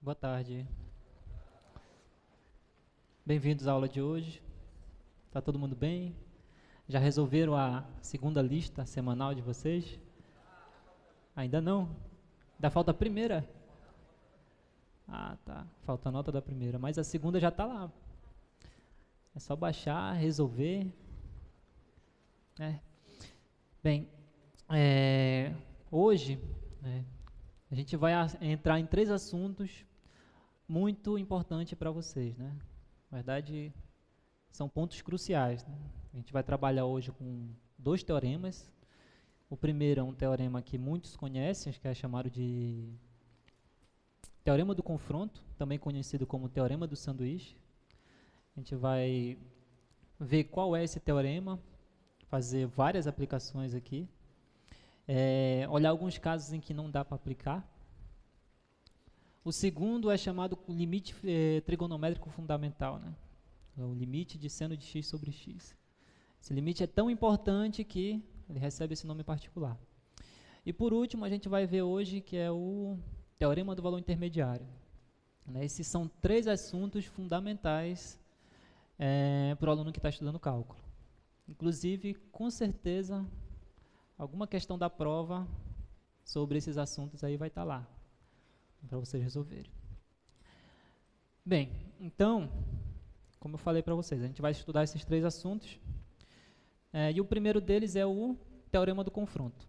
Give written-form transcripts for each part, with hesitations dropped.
Boa tarde. Bem-vindos à aula de hoje. Tá todo mundo bem? Já resolveram a segunda lista semanal de vocês? Ainda não? Ainda falta a primeira? Ah, tá. Falta a nota da primeira, mas a segunda já tá lá. É só baixar, resolver. É. Bem, hoje a gente vai entrar em 3 assuntos muito importantes para vocês, né? Na verdade, são pontos cruciais, né? A gente vai trabalhar hoje com 2 teoremas. O primeiro é um teorema que muitos conhecem, que é chamado de teorema do confronto, também conhecido como teorema do sanduíche. A gente vai ver qual é esse teorema, fazer várias aplicações aqui, olhar alguns casos em que não dá para aplicar. O segundo é chamado limite trigonométrico fundamental, né? O limite de seno de x sobre x. Esse limite é tão importante que ele recebe esse nome particular. E por último, a gente vai ver hoje que é o teorema do valor intermediário. Esses são 3 assuntos fundamentais para o aluno que está estudando cálculo. Inclusive, com certeza, alguma questão da prova sobre esses assuntos aí vai estar lá, para vocês resolverem. Bem, então, como eu falei para vocês, a gente vai estudar esses 3 assuntos. E o primeiro deles é o teorema do confronto.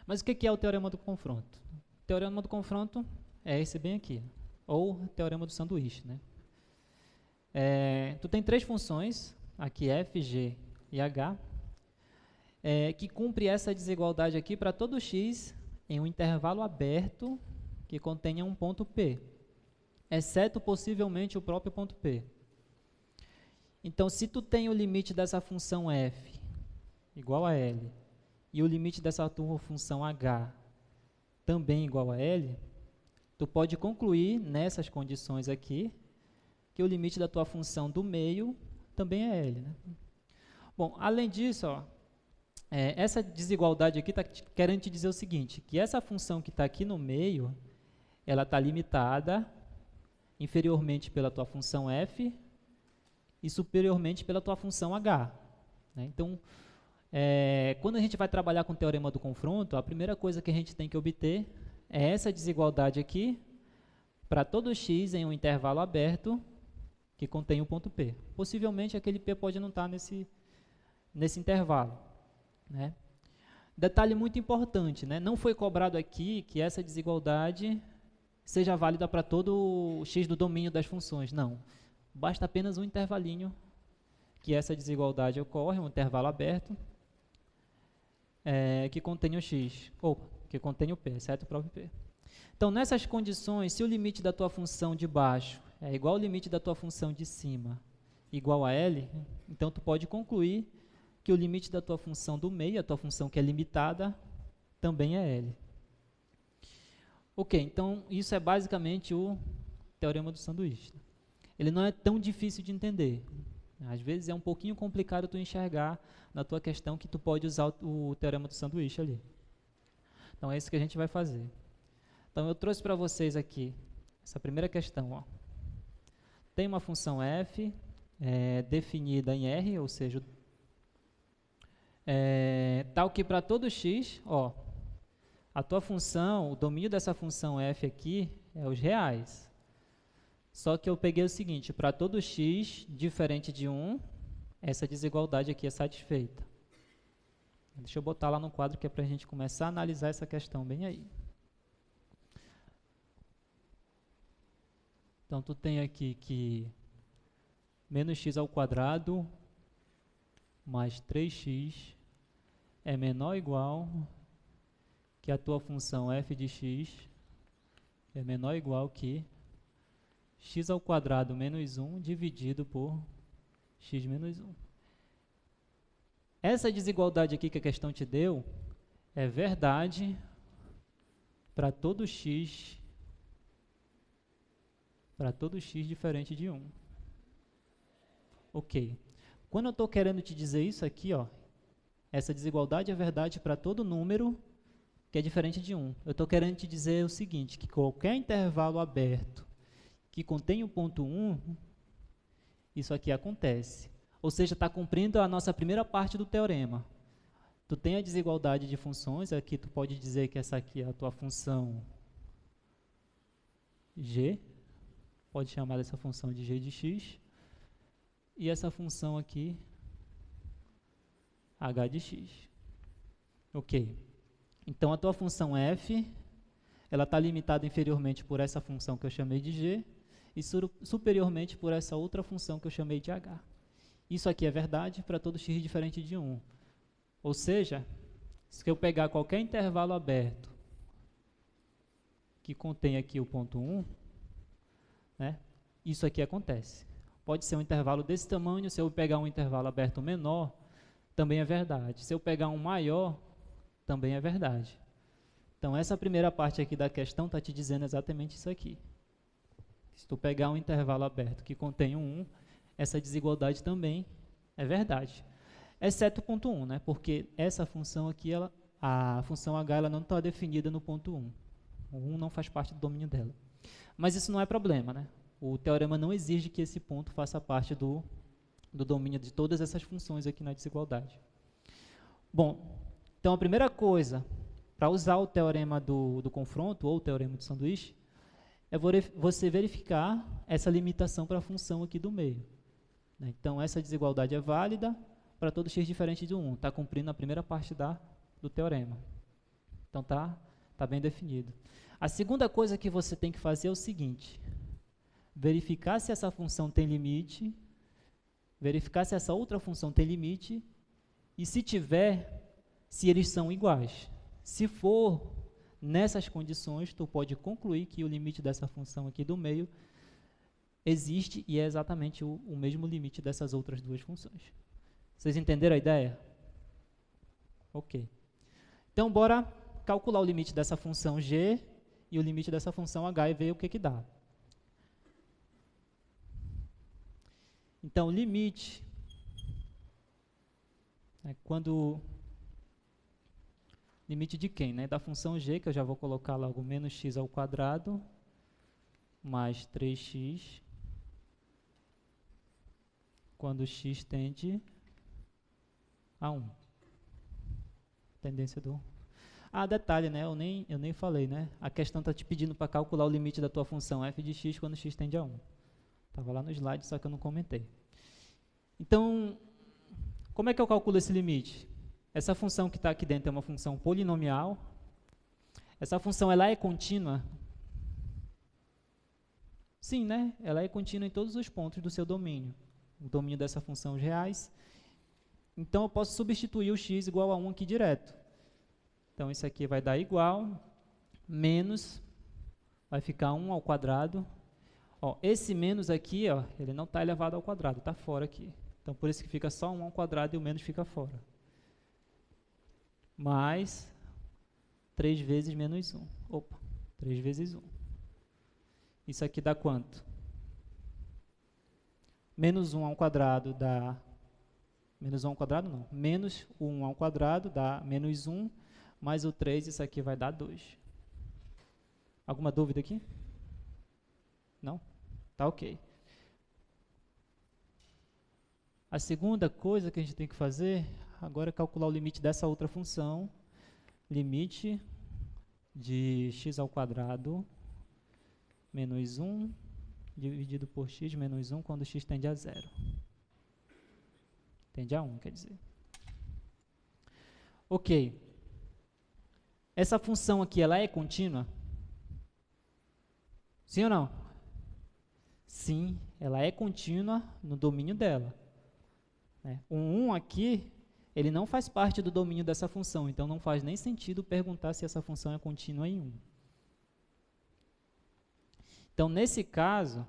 Mas o que é o teorema do confronto? O teorema do confronto é esse bem aqui, ou teorema do sanduíche, né? Tu tem 3 funções, aqui f, g e h, que cumpre essa desigualdade aqui para todo x em um intervalo aberto que contenha um ponto P, exceto possivelmente o próprio ponto P. Então, se tu tem o limite dessa função f igual a L e o limite dessa tua função h também igual a L, tu pode concluir nessas condições aqui que o limite da tua função do meio também é L, né? Bom, além disso, essa desigualdade aqui está querendo te dizer o seguinte, que essa função que está aqui no meio, ela está limitada inferiormente pela tua função f e superiormente pela tua função h, né? Então, quando a gente vai trabalhar com o teorema do confronto, a primeira coisa que a gente tem que obter é essa desigualdade aqui para todo x em um intervalo aberto que contém o ponto P. Possivelmente aquele P pode não estar nesse intervalo, né? Detalhe muito importante, né? Não foi cobrado aqui que essa desigualdade seja válida para todo o x do domínio das funções, não. Basta apenas um intervalinho que essa desigualdade ocorre, um intervalo aberto, que contém o x, ou que contém o p, exceto o próprio p. Então, nessas condições, se o limite da tua função de baixo é igual ao limite da tua função de cima igual a L, então tu pode concluir que o limite da tua função do meio, a tua função que é limitada, também é L. Ok, então isso é basicamente o teorema do sanduíche. Ele não é tão difícil de entender. Às vezes é um pouquinho complicado tu enxergar na tua questão que tu pode usar o teorema do sanduíche ali. Então é isso que a gente vai fazer. Então eu trouxe para vocês aqui essa primeira questão, ó. Tem uma função f definida em R, ou seja, tal que para todo x, ó, a tua função, o domínio dessa função f aqui é os reais. Só que eu peguei o seguinte, para todo x diferente de 1, essa desigualdade aqui é satisfeita. Deixa eu botar lá no quadro que é para a gente começar a analisar essa questão bem aí. Então, tu tem aqui que menos x ao quadrado mais 3x é menor ou igual que a tua função f de x é menor ou igual que x ao quadrado menos 1 dividido por x menos 1. Essa desigualdade aqui que a questão te deu é verdade para todo x diferente de 1. Ok. Quando eu estou querendo te dizer isso aqui, ó, essa desigualdade é verdade para todo número que é diferente de 1. Eu estou querendo te dizer o seguinte, que qualquer intervalo aberto que contém o ponto 1, isso aqui acontece. Ou seja, está cumprindo a nossa primeira parte do teorema. Tu tem a desigualdade de funções, aqui tu pode dizer que essa aqui é a tua função g, pode chamar dessa função de g de x, e essa função aqui, h de x. Ok. Então, a tua função f, ela está limitada inferiormente por essa função que eu chamei de g, e superiormente por essa outra função que eu chamei de h. Isso aqui é verdade para todo x diferente de 1. Ou seja, se eu pegar qualquer intervalo aberto que contém aqui o ponto 1, né, isso aqui acontece. Pode ser um intervalo desse tamanho, se eu pegar um intervalo aberto menor, também é verdade. Se eu pegar um maior, também é verdade. Então, essa primeira parte aqui da questão está te dizendo exatamente isso aqui. Se tu pegar um intervalo aberto que contém um 1, essa desigualdade também é verdade. Exceto o ponto 1, né? Porque essa função aqui, a função h, ela não está definida no ponto 1. O 1 não faz parte do domínio dela. Mas isso não é problema, né? O teorema não exige que esse ponto faça parte do domínio de todas essas funções aqui na desigualdade. Bom, então a primeira coisa, para usar o teorema do confronto, ou o teorema do sanduíche, é você verificar essa limitação para a função aqui do meio. Então, essa desigualdade é válida para todo x diferente de 1. Está cumprindo a primeira parte do teorema. Então, tá bem definido. A segunda coisa que você tem que fazer é o seguinte: verificar se essa função tem limite, verificar se essa outra função tem limite, e se tiver, se eles são iguais. Se for nessas condições, tu pode concluir que o limite dessa função aqui do meio existe e é exatamente o mesmo limite dessas outras duas funções. Vocês entenderam a ideia? Ok. Então, bora calcular o limite dessa função g e o limite dessa função h e ver o que dá. Então, o limite é quando... Limite de quem? Né? Da função g, que eu já vou colocar logo menos x ao quadrado, mais 3x, quando x tende a 1. Tendência do... Ah, detalhe, né? Eu nem falei, né? A questão está te pedindo para calcular o limite da tua função f de x quando x tende a 1. Estava lá no slide, só que eu não comentei. Então, como é que eu calculo esse limite? Essa função que está aqui dentro é uma função polinomial. Essa função, ela é contínua? Sim, né? Ela é contínua em todos os pontos do seu domínio. O domínio dessa função os reais. Então, eu posso substituir o x igual a 1 aqui direto. Então, isso aqui vai dar igual, menos, vai ficar 1 ao quadrado. Ó, esse menos aqui, ó, ele não está elevado ao quadrado, está fora aqui. Então, por isso que fica só 1 ao quadrado e o menos fica fora. Mais 3 vezes menos 1. Opa, 3 vezes 1. Isso aqui dá quanto? Menos 1 ao quadrado dá... Menos 1 ao quadrado não. Menos 1 ao quadrado dá menos 1, mais o 3, isso aqui vai dar 2. Alguma dúvida aqui? Não? Tá ok. A segunda coisa que a gente tem que fazer agora é calcular o limite dessa outra função. Limite de x ao quadrado menos 1 dividido por x menos 1 quando x tende a 0. Tende a 1, quer dizer. Ok. Essa função aqui, ela é contínua? Sim ou não? Sim, ela é contínua no domínio dela. O 1 aqui, ele não faz parte do domínio dessa função, então não faz nem sentido perguntar se essa função é contínua em 1. Então, nesse caso,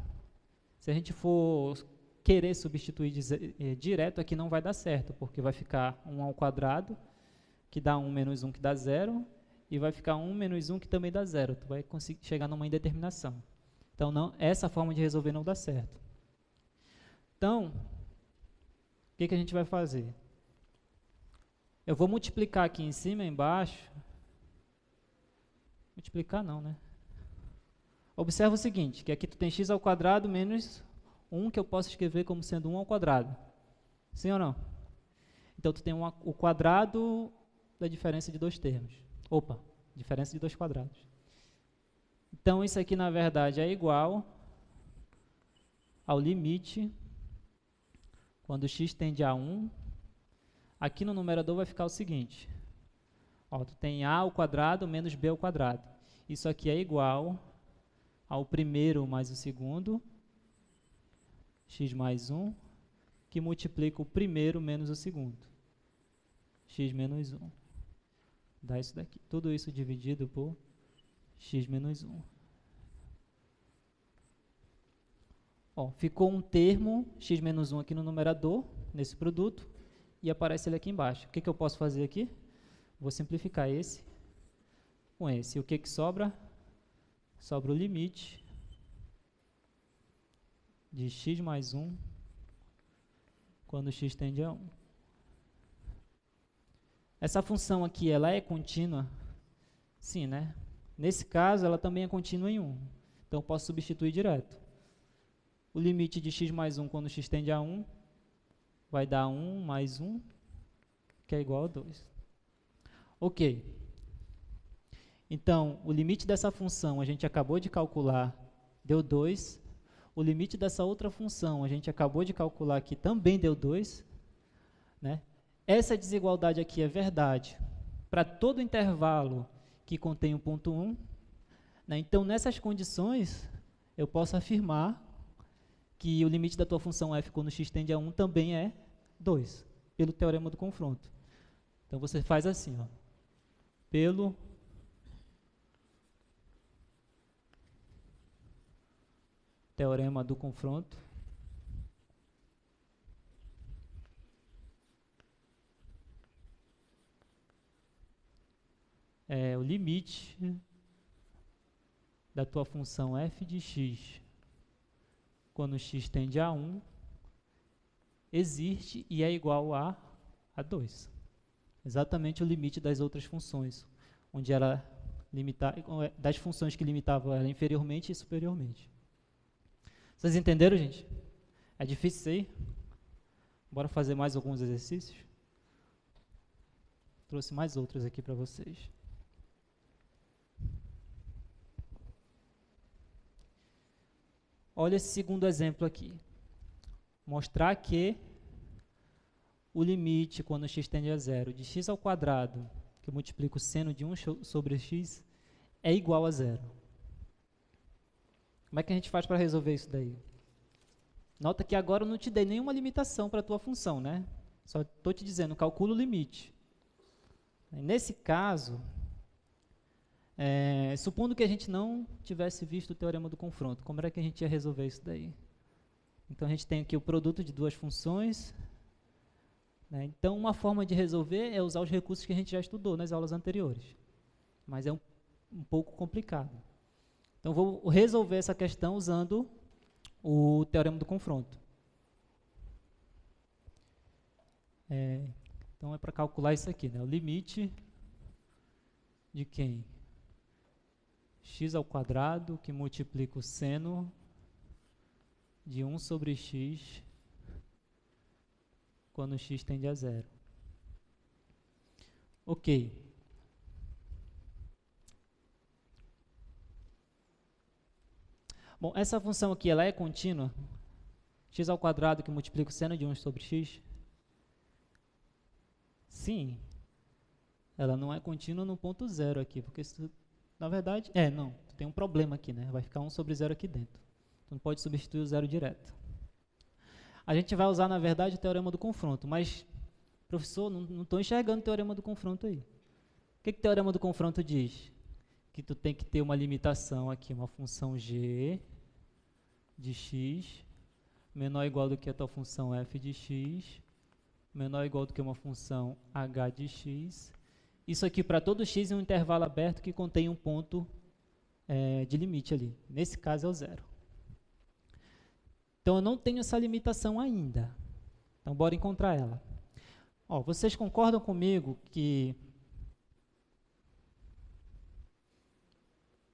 se a gente for querer substituir direto, aqui não vai dar certo, porque vai ficar 1 ao quadrado, que dá 1 menos 1, que dá 0, e vai ficar 1 menos 1, que também dá 0. Tu vai conseguir chegar numa indeterminação. Então, não, essa forma de resolver não dá certo. Então, o que a gente vai fazer? Eu vou multiplicar aqui em cima e embaixo Multiplicar não, né? Observa o seguinte, que aqui tu tem x ao quadrado menos 1, que eu posso escrever como sendo 1 ao quadrado. Sim ou não? Então, tu tem o quadrado da diferença de dois termos. Opa, diferença de dois quadrados. Então, isso aqui, na verdade, é igual ao limite, quando x tende a 1. Aqui no numerador vai ficar o seguinte. Ó, tu tem a ao quadrado menos b ao quadrado. Isso aqui é igual ao primeiro mais o segundo, x mais 1, que multiplica o primeiro menos o segundo, x menos 1. Dá isso daqui. Tudo isso dividido por x menos 1. Ó, ficou um termo, x menos 1 aqui no numerador, nesse produto, e aparece ele aqui embaixo. O que eu posso fazer aqui? Vou simplificar esse com esse. E o que sobra? Sobra o limite de x mais 1 quando x tende a 1. Essa função aqui, ela é contínua? Sim, né? Nesse caso, ela também é contínua em 1. Então, eu posso substituir direto. O limite de x mais 1 quando x tende a 1 vai dar 1 mais 1, que é igual a 2. Ok. Então, o limite dessa função a gente acabou de calcular, deu 2. O limite dessa outra função a gente acabou de calcular aqui, também deu 2. Né? Essa desigualdade aqui é verdade para todo intervalo que contém o ponto 1. Né? Então, nessas condições, eu posso afirmar que o limite da tua função f quando x tende a 1 também é 2, pelo teorema do confronto. Então, você faz assim, ó, pelo teorema do confronto, o limite da tua função f de x quando x tende a 1 existe e é igual a 2. Exatamente o limite das outras funções, onde ela das funções que limitavam ela inferiormente e superiormente. Vocês entenderam, gente? É difícil isso aí? Bora fazer mais alguns exercícios? Trouxe mais outros aqui para vocês. Olha esse segundo exemplo aqui. Mostrar que o limite, quando x tende a 0, de x ao quadrado, que eu multiplico o seno de 1 sobre x, é igual a 0. Como é que a gente faz para resolver isso daí? Nota que agora eu não te dei nenhuma limitação para a tua função, né? Só estou te dizendo, calcula o limite. Nesse caso, supondo que a gente não tivesse visto o teorema do confronto, como era que a gente ia resolver isso daí? Então, a gente tem aqui o produto de duas funções. Né? Então, uma forma de resolver é usar os recursos que a gente já estudou nas aulas anteriores. Mas é um pouco complicado. Então, vou resolver essa questão usando o teorema do confronto. Então, é para calcular isso aqui, né? O limite de quem? X ao quadrado, que multiplica o seno de 1 sobre x quando x tende a 0. Ok. Bom, essa função aqui, ela é contínua? X ao quadrado que multiplica o seno de 1 sobre x? Sim. Ela não é contínua no ponto 0 aqui, porque isso, na verdade, não, tem um problema aqui, né? Vai ficar 1 sobre 0 aqui dentro. Tu não pode substituir o zero direto. A gente vai usar, na verdade, o teorema do confronto, mas, professor, não estou enxergando o teorema do confronto aí. O que o teorema do confronto diz? Que tu tem que ter uma limitação aqui, uma função g de x menor ou igual do que a tua função f de x, menor ou igual do que uma função h de x. Isso aqui para todo x é um intervalo aberto que contém um ponto de limite ali. Nesse caso é o 0. Então, eu não tenho essa limitação ainda. Então, bora encontrar ela. Ó, vocês concordam comigo que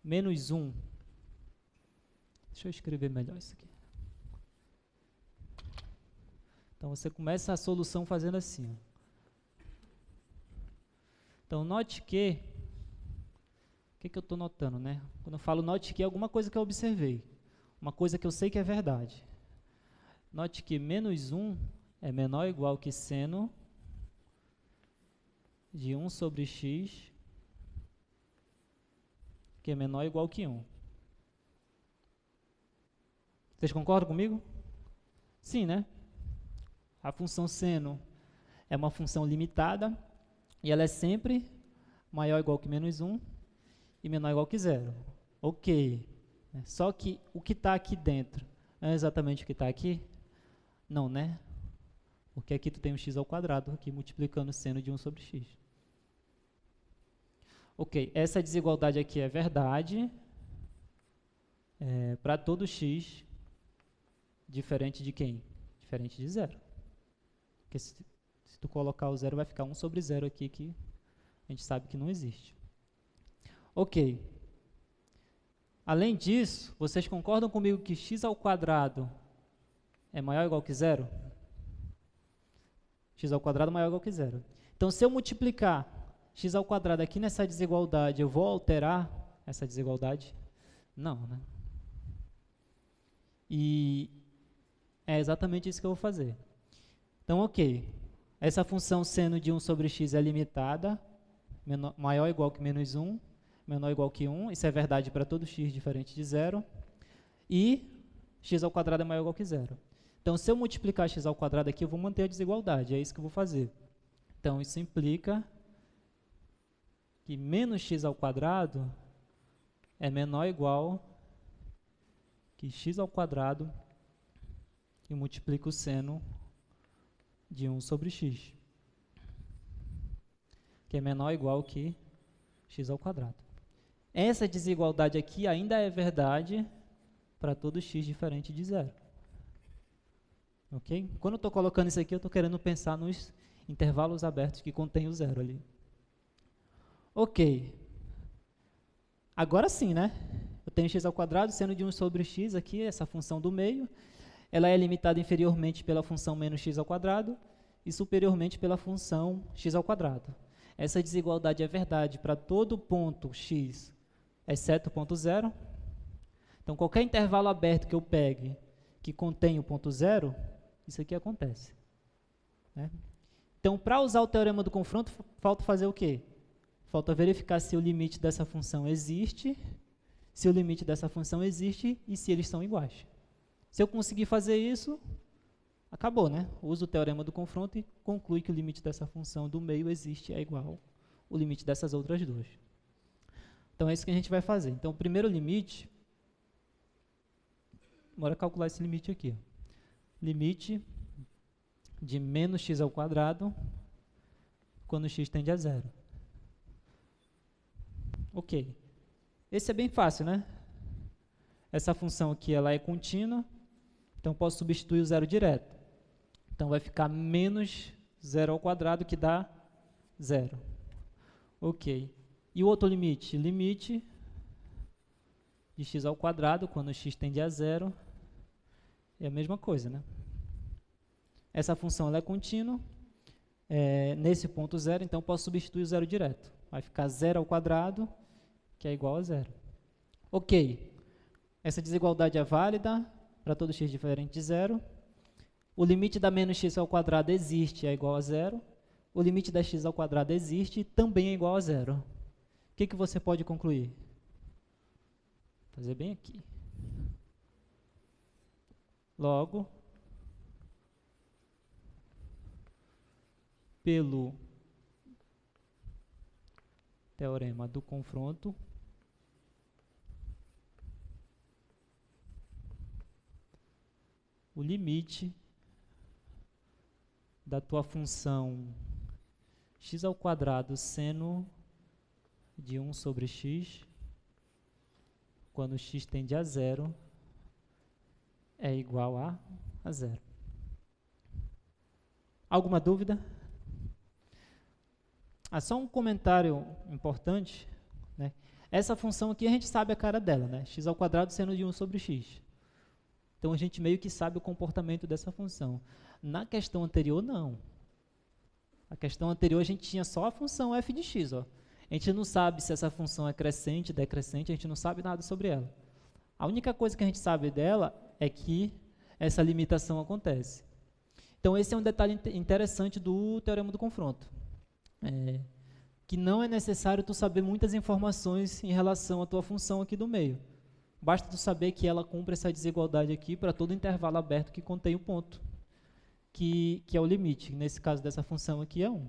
menos 1. Deixa eu escrever melhor isso aqui. Então, você começa a solução fazendo assim. Ó. Então, note que... O que eu estou notando, né? Quando eu falo note que é alguma coisa que eu observei. Uma coisa que eu sei que é verdade. Note que menos 1 é menor ou igual que seno de 1 sobre x, que é menor ou igual que 1. Vocês concordam comigo? Sim, né? A função seno é uma função limitada e ela é sempre maior ou igual que menos 1 e menor ou igual que 0. Ok. Só que o que está aqui dentro é exatamente o que está aqui? Não, né? Porque aqui tu tem um x ao quadrado, aqui multiplicando o seno de 1 sobre x. Ok, essa desigualdade aqui é verdade para todo x diferente de quem? Diferente de 0. Porque se tu colocar o 0, vai ficar 1 sobre 0 aqui, que a gente sabe que não existe. Ok. Além disso, vocês concordam comigo que x ao quadrado é maior ou igual que 0? X ao quadrado é maior ou igual que 0. Então, se eu multiplicar x ao quadrado aqui nessa desigualdade, eu vou alterar essa desigualdade? Não, né? E é exatamente isso que eu vou fazer. Então, ok. Essa função seno de 1 sobre x é limitada, maior ou igual que menos 1, menor ou igual que 1. Isso é verdade para todo x diferente de 0. E x ao quadrado é maior ou igual que 0. Então, se eu multiplicar x ao quadrado aqui, eu vou manter a desigualdade. É isso que eu vou fazer. Então, isso implica que menos x ao quadrado é menor ou igual que x ao quadrado que multiplica o seno de 1 sobre x, que é menor ou igual que x ao quadrado. Essa desigualdade aqui ainda é verdade para todo x diferente de 0. Ok? Quando eu estou colocando isso aqui, eu estou querendo pensar nos intervalos abertos que contém o 0 ali. Ok. Agora sim, né? Eu tenho x ao quadrado, seno de 1 sobre x aqui, essa função do meio. Ela é limitada inferiormente pela função menos x ao quadrado e superiormente pela função x ao quadrado. Essa desigualdade é verdade para todo ponto x, exceto o ponto 0. Então, qualquer intervalo aberto que eu pegue que contém o ponto 0, isso aqui acontece. Né? Então, para usar o teorema do confronto, falta fazer o quê? Falta verificar se o limite dessa função existe, se o limite dessa função existe e se eles são iguais. Se eu conseguir fazer isso, acabou, né? Uso o teorema do confronto e conclui que o limite dessa função do meio existe, é igual ao limite dessas outras duas. Então, é isso que a gente vai fazer. Então, o primeiro limite, bora calcular esse limite aqui. Limite de menos x ao quadrado quando x tende a 0. Ok. Esse é bem fácil, né? Essa função aqui ela é contínua, então posso substituir o 0 direto. Então vai ficar menos 0 ao quadrado, que dá 0. Ok. E o outro limite? Limite de x ao quadrado, quando x tende a 0, é a mesma coisa, né? Essa função ela é contínua, nesse ponto 0, então posso substituir o 0 direto. Vai ficar 0 ao quadrado, que é igual a 0. Ok. Essa desigualdade é válida para todo x diferente de 0. O limite da menos x ao quadrado existe, é igual a 0. O limite da x ao quadrado existe, também é igual a 0. O que você pode concluir? Vou fazer bem aqui. Logo, pelo teorema do confronto, o limite da tua função x ao quadrado seno de 1 sobre x, quando x tende a 0, é igual a 0. Alguma dúvida? Só um comentário importante, né? Essa função aqui a gente sabe a cara dela, né? X ao quadrado seno de 1 sobre x. Então a gente meio que sabe o comportamento dessa função. Na questão anterior, não. A questão anterior a gente tinha só a função f de x. Ó. A gente não sabe se essa função é crescente, decrescente, a gente não sabe nada sobre ela. A única coisa que a gente sabe dela é que essa limitação acontece. Então esse é um detalhe interessante do teorema do confronto. Que não é necessário tu saber muitas informações em relação à tua função aqui do meio. Basta tu saber que ela cumpre essa desigualdade aqui para todo intervalo aberto que contém o ponto, que é o limite. Nesse caso dessa função aqui é 1.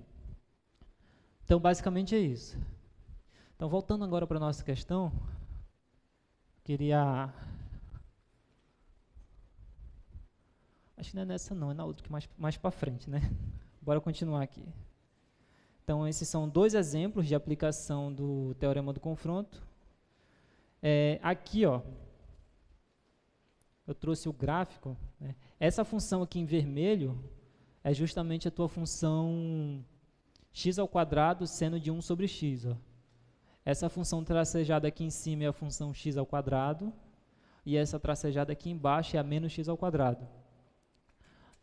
Então, basicamente é isso. Então, voltando agora para a nossa questão, queria... Acho que não é nessa não, é na outra, que mais para frente, né? Bora continuar aqui. Então, esses são 2 exemplos de aplicação do teorema do confronto. Aqui, ó, eu trouxe o gráfico. Né? Essa função aqui em vermelho é justamente a tua função x ao quadrado seno de 1 sobre x. Ó. Essa função tracejada aqui em cima é a função x ao quadrado, e essa tracejada aqui embaixo é a menos x ao quadrado.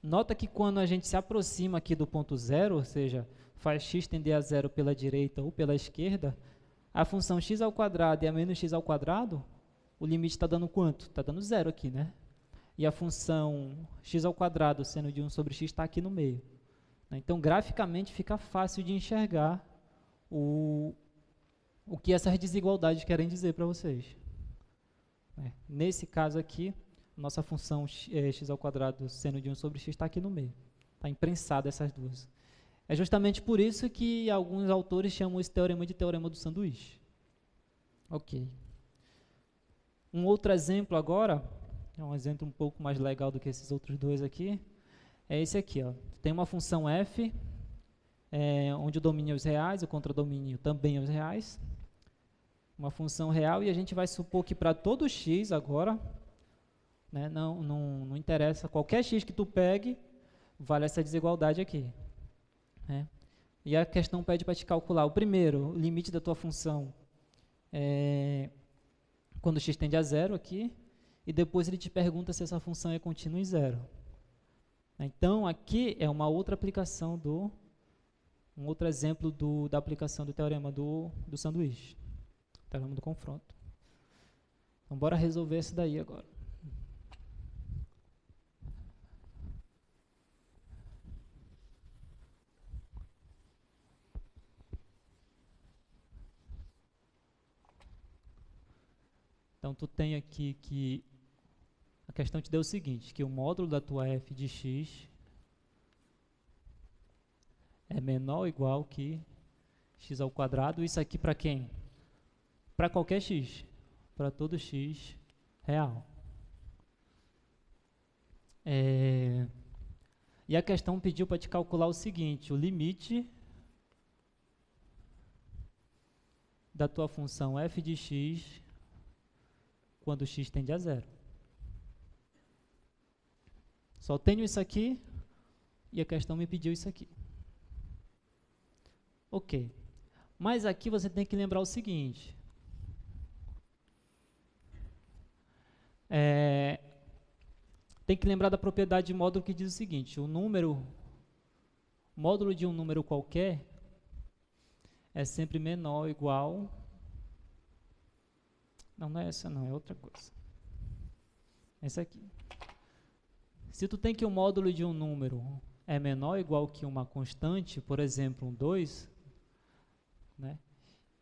Nota que quando a gente se aproxima aqui do ponto zero, ou seja, faz x tender a zero pela direita ou pela esquerda, a função x ao quadrado e a menos x ao quadrado, o limite está dando quanto? Está dando zero aqui, né? E a função x ao quadrado seno de 1 sobre x está aqui no meio. Então, graficamente, fica fácil de enxergar o que essas desigualdades querem dizer para vocês. Nesse caso aqui, nossa função x ao quadrado seno de 1 sobre x está aqui no meio. Está imprensada essas duas. É justamente por isso que alguns autores chamam esse teorema de teorema do sanduíche. Ok. Um outro exemplo agora, é um exemplo um pouco mais legal do que esses outros dois aqui, é esse aqui. Ó. Tem uma função f, onde o domínio é os reais, o contradomínio também é os reais. Uma função real, e a gente vai supor que para todo x agora, né, não interessa, qualquer x que tu pegue, vale essa desigualdade aqui. Né? E a questão pede para te calcular, o primeiro, o limite da tua função quando x tende a zero aqui, e depois ele te pergunta se essa função é contínua em zero. Então, aqui é uma outra aplicação um outro exemplo da aplicação do teorema do sanduíche, teorema do confronto. Então, bora resolver isso daí agora. Então, tu tem aqui que a questão te deu o seguinte, que o módulo da tua f de x é menor ou igual que x ao quadrado. Isso aqui para quem? Para qualquer x, para todo x real. E a questão pediu para te calcular o seguinte, o limite da tua função f de x quando x tende a zero. Só tenho isso aqui e a questão me pediu isso aqui. Ok. Mas aqui você tem que lembrar o seguinte. Tem que lembrar da propriedade de módulo que diz o seguinte, o módulo de um número qualquer é sempre menor ou igual... Não é essa não, é outra coisa. Essa aqui. Se tu tem que o módulo de um número é menor ou igual que uma constante, por exemplo, um 2, né?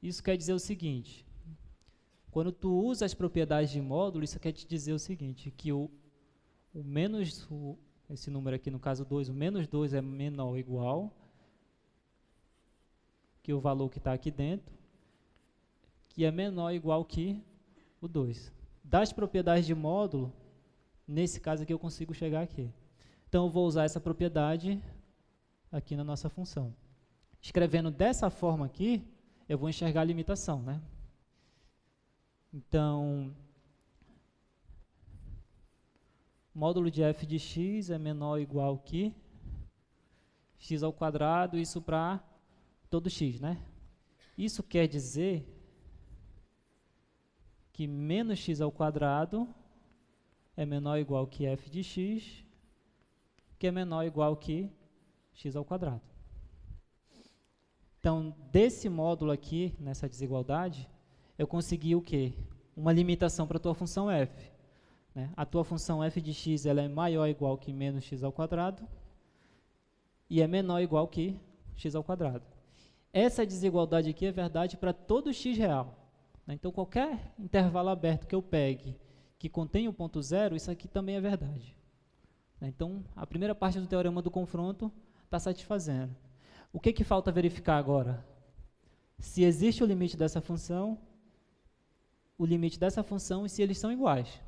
Isso quer dizer o seguinte, quando tu usa as propriedades de módulo, isso quer te dizer o seguinte, que esse número aqui, no caso 2, o menos 2 é menor ou igual que o valor que está aqui dentro, que é menor ou igual que o 2. Das propriedades de módulo, nesse caso aqui eu consigo chegar aqui. Então, eu vou usar essa propriedade aqui na nossa função. Escrevendo dessa forma aqui, eu vou enxergar a limitação, né? Então, módulo de f de x é menor ou igual que x ao quadrado, isso para todo x, né? Isso quer dizer que menos x ao quadrado é menor ou igual que f de x, que é menor ou igual que x ao quadrado. Então, desse módulo aqui, nessa desigualdade, eu consegui o quê? Uma limitação para a tua função f. Né? A tua função f de x ela é maior ou igual que menos x ao quadrado e é menor ou igual que x ao quadrado. Essa desigualdade aqui é verdade para todo x real. Né? Então, qualquer intervalo aberto que eu pegue que contém o ponto zero, isso aqui também é verdade. Né? Então, a primeira parte do teorema do confronto está satisfazendo. O que falta verificar agora? Se existe o limite dessa função, o limite dessa função e se eles são iguais.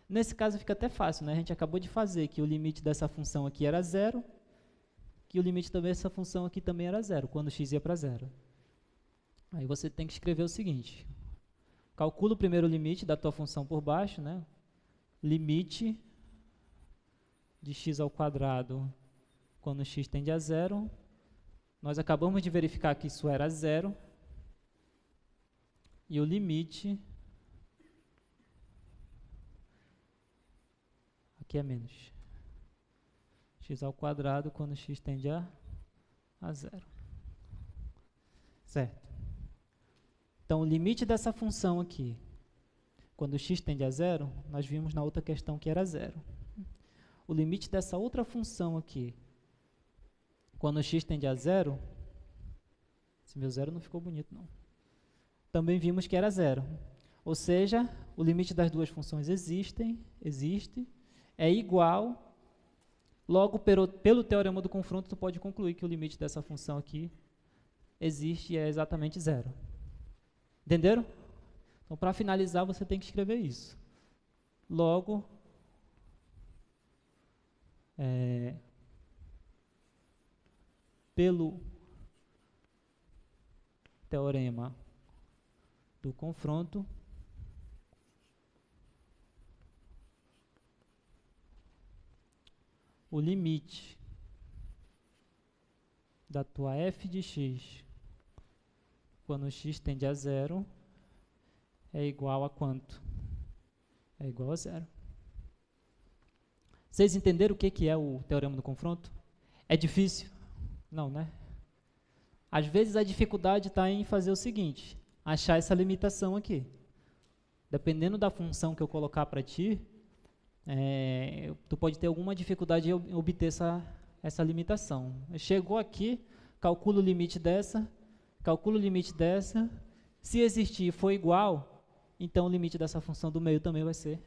Nesse caso fica até fácil, né? A gente acabou de fazer que o limite dessa função aqui era zero, que o limite também dessa função aqui também era zero, quando x ia para zero. Aí você tem que escrever o seguinte, calcula o primeiro limite da tua função por baixo, né? Limite de x ao quadrado quando x tende a zero. Nós acabamos de verificar que isso era zero. E o limite aqui é menos x ao quadrado quando x tende a zero. Certo? Então, o limite dessa função aqui, quando x tende a zero, nós vimos na outra questão que era zero. O limite dessa outra função aqui, quando x tende a zero, esse meu zero não ficou bonito, não. Também vimos que era zero. Ou seja, o limite das duas funções existe, é igual, logo, pelo teorema do confronto, tu pode concluir que o limite dessa função aqui existe e é exatamente zero. Entenderam? Então, para finalizar, você tem que escrever isso. Logo, pelo teorema do confronto, o limite da tua f de x quando x tende a zero é igual a quanto? É igual a zero. Vocês entenderam o que é o teorema do confronto? É difícil? Não, né? Às vezes a dificuldade está em fazer o seguinte, achar essa limitação aqui. Dependendo da função que eu colocar para ti, tu pode ter alguma dificuldade em obter essa limitação. Chegou aqui, calcula o limite dessa, se existir e for igual, então o limite dessa função do meio também vai ser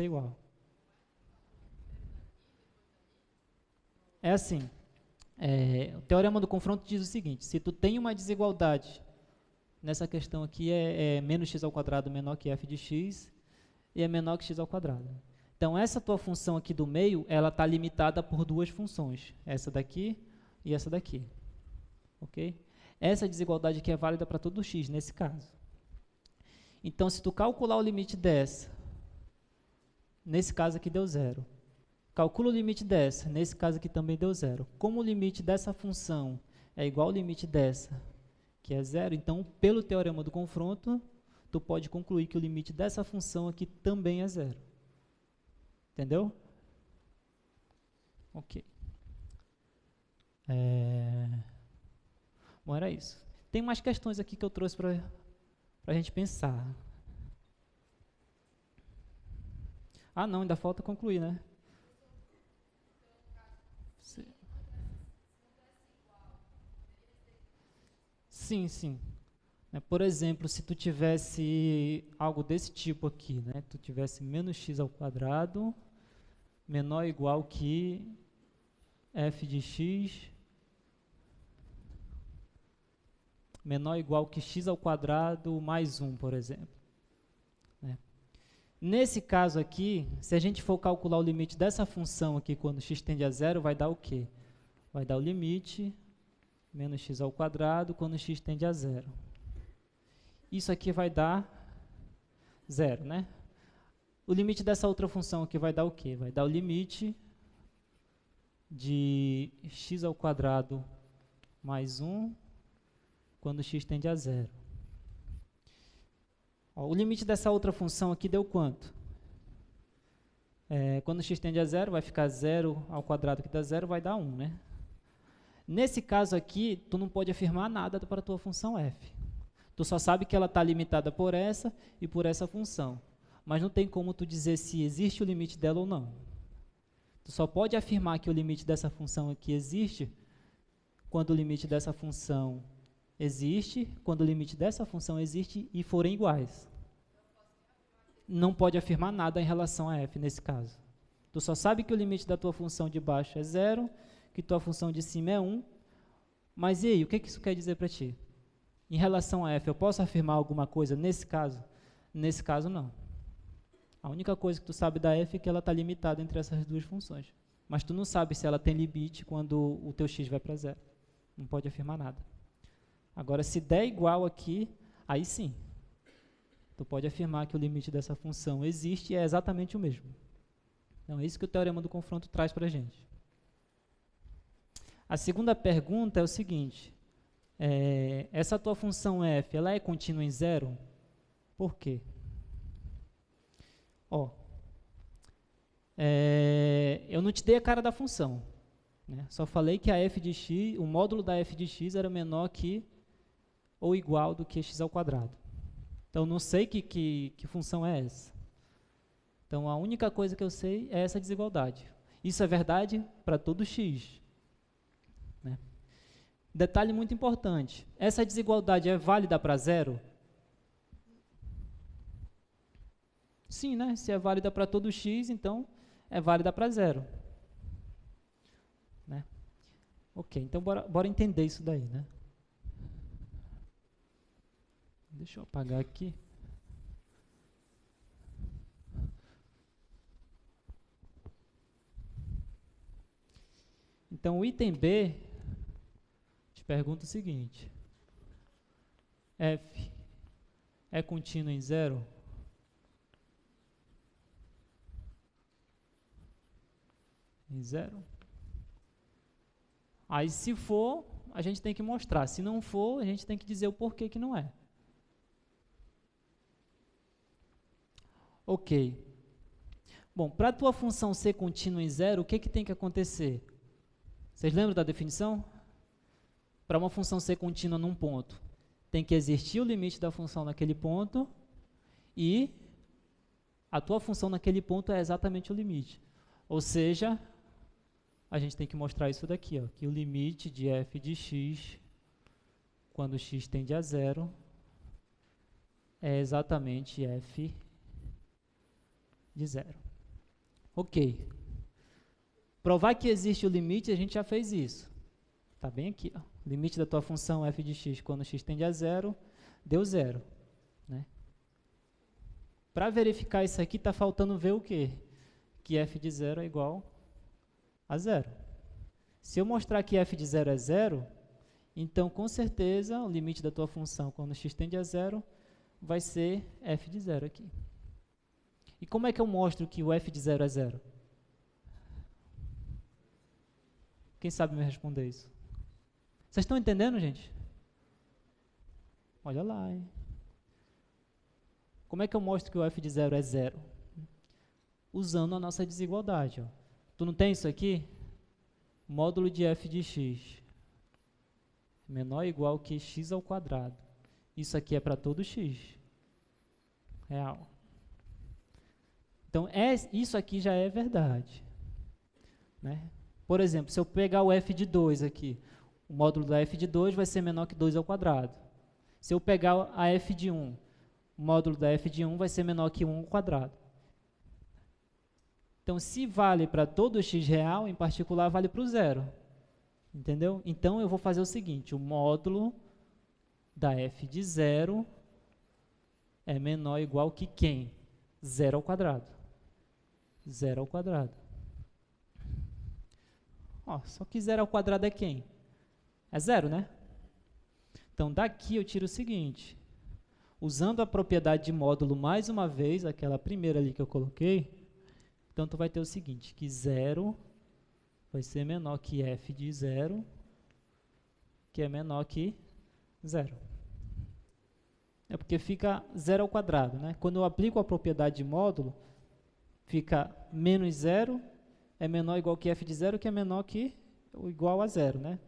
igual. É assim, o teorema do confronto diz o seguinte, se tu tem uma desigualdade, nessa questão aqui é menos x ao quadrado menor que f de x, e é menor que x ao quadrado. Então, essa tua função aqui do meio, ela está limitada por duas funções, essa daqui e essa daqui. Ok? Essa desigualdade aqui é válida para todo x, nesse caso. Então, se tu calcular o limite dessa, nesse caso aqui deu zero. Calcula o limite dessa, nesse caso aqui também deu zero. Como o limite dessa função é igual ao limite dessa, que é zero, então, pelo teorema do confronto, tu pode concluir que o limite dessa função aqui também é zero. Entendeu? Ok. Bom, era isso. Tem mais questões aqui que eu trouxe para a gente pensar. Ah, não, ainda falta concluir, né? Sim, sim. Por exemplo, se tu tivesse algo desse tipo aqui, né? Tu tivesse menos x ao quadrado menor ou igual que f de x menor ou igual que x ao quadrado mais 1, por exemplo. Né? Nesse caso aqui, se a gente for calcular o limite dessa função aqui quando x tende a zero, vai dar o quê? Vai dar o limite menos x ao quadrado quando x tende a zero. Isso aqui vai dar zero, né? O limite dessa outra função aqui vai dar o quê? Vai dar o limite de x ao quadrado mais 1 quando x tende a zero. Ó, o limite dessa outra função aqui deu quanto? Quando x tende a zero, vai ficar 0 ao quadrado que dá 0, vai dar 1, né? Nesse caso aqui, tu não pode afirmar nada para a tua função f. Tu só sabe que ela está limitada por essa e por essa função. Mas não tem como tu dizer se existe o limite dela ou não. Tu só pode afirmar que o limite dessa função aqui existe quando o limite dessa função existe, quando o limite dessa função existe e forem iguais. Não pode afirmar nada em relação a f nesse caso. Tu só sabe que o limite da tua função de baixo é 0, que tua função de cima é 1, mas e aí, o que isso quer dizer para ti? Em relação a f, eu posso afirmar alguma coisa nesse caso? Nesse caso, não. A única coisa que tu sabe da f é que ela está limitada entre essas duas funções. Mas tu não sabe se ela tem limite quando o teu x vai para 0. Não pode afirmar nada. Agora, se der igual aqui, aí sim. Tu pode afirmar que o limite dessa função existe e é exatamente o mesmo. Então, é isso que o teorema do confronto traz para a gente. A segunda pergunta é o seguinte. Essa tua função f, ela é contínua em 0? Por quê? Ó, eu não te dei a cara da função, né? Só falei que a f de x, o módulo da f de x era menor que ou igual do que x ao quadrado. Então, não sei que função é essa. Então, a única coisa que eu sei é essa desigualdade. Isso é verdade para todo x. Né? Detalhe muito importante. Essa desigualdade é válida para 0? Sim, né? Se é válida para todo x, então é válida para 0. Né? Ok, então bora entender isso daí, né? Deixa eu apagar aqui. Então, o item B te pergunta o seguinte. F é contínuo em 0? Em 0? Aí, se for, a gente tem que mostrar. Se não for, a gente tem que dizer o porquê que não é. Ok. Bom, para a tua função ser contínua em 0, o que tem que acontecer? Vocês lembram da definição? Para uma função ser contínua num ponto, tem que existir o limite da função naquele ponto e a tua função naquele ponto é exatamente o limite. Ou seja, a gente tem que mostrar isso daqui, ó, que o limite de f de x, quando x tende a 0, é exatamente f de 0. Ok. Provar que existe o limite, a gente já fez isso. Está bem aqui. Ó. Limite da tua função f de x quando x tende a 0, deu 0. Né? Para verificar isso aqui, está faltando ver o quê? Que f de 0 é igual a 0. Se eu mostrar que f de 0 é 0, então, com certeza, o limite da tua função quando x tende a 0 vai ser f de 0 aqui. E como é que eu mostro que o f de 0 é 0? Quem sabe me responder isso? Vocês estão entendendo, gente? Olha lá, hein? Como é que eu mostro que o f de 0 é 0? Usando a nossa desigualdade. Ó. Tu não tem isso aqui? Módulo de f de x menor ou igual que x ao quadrado. Isso aqui é para todo x real. Então, isso aqui já é verdade. Né? Por exemplo, se eu pegar o f de 2 aqui, o módulo da f de 2 vai ser menor que 2 ao quadrado. Se eu pegar a f de 1, o módulo da f de 1 vai ser menor que 1 ao quadrado. Então, se vale para todo x real, em particular, vale para o 0. Entendeu? Então, eu vou fazer o seguinte, o módulo da f de 0 é menor ou igual que quem? 0 ao quadrado. 0 ao quadrado. Ó, só que 0 ao quadrado é quem? É 0, né? Então, daqui eu tiro o seguinte. Usando a propriedade de módulo mais uma vez, aquela primeira ali que eu coloquei, então tu vai ter o seguinte, que 0 vai ser menor que f de 0, que é menor que 0. É porque fica 0 ao quadrado, né? Quando eu aplico a propriedade de módulo, fica menos 0 é menor ou igual que f de 0, que é menor que ou igual a 0, né?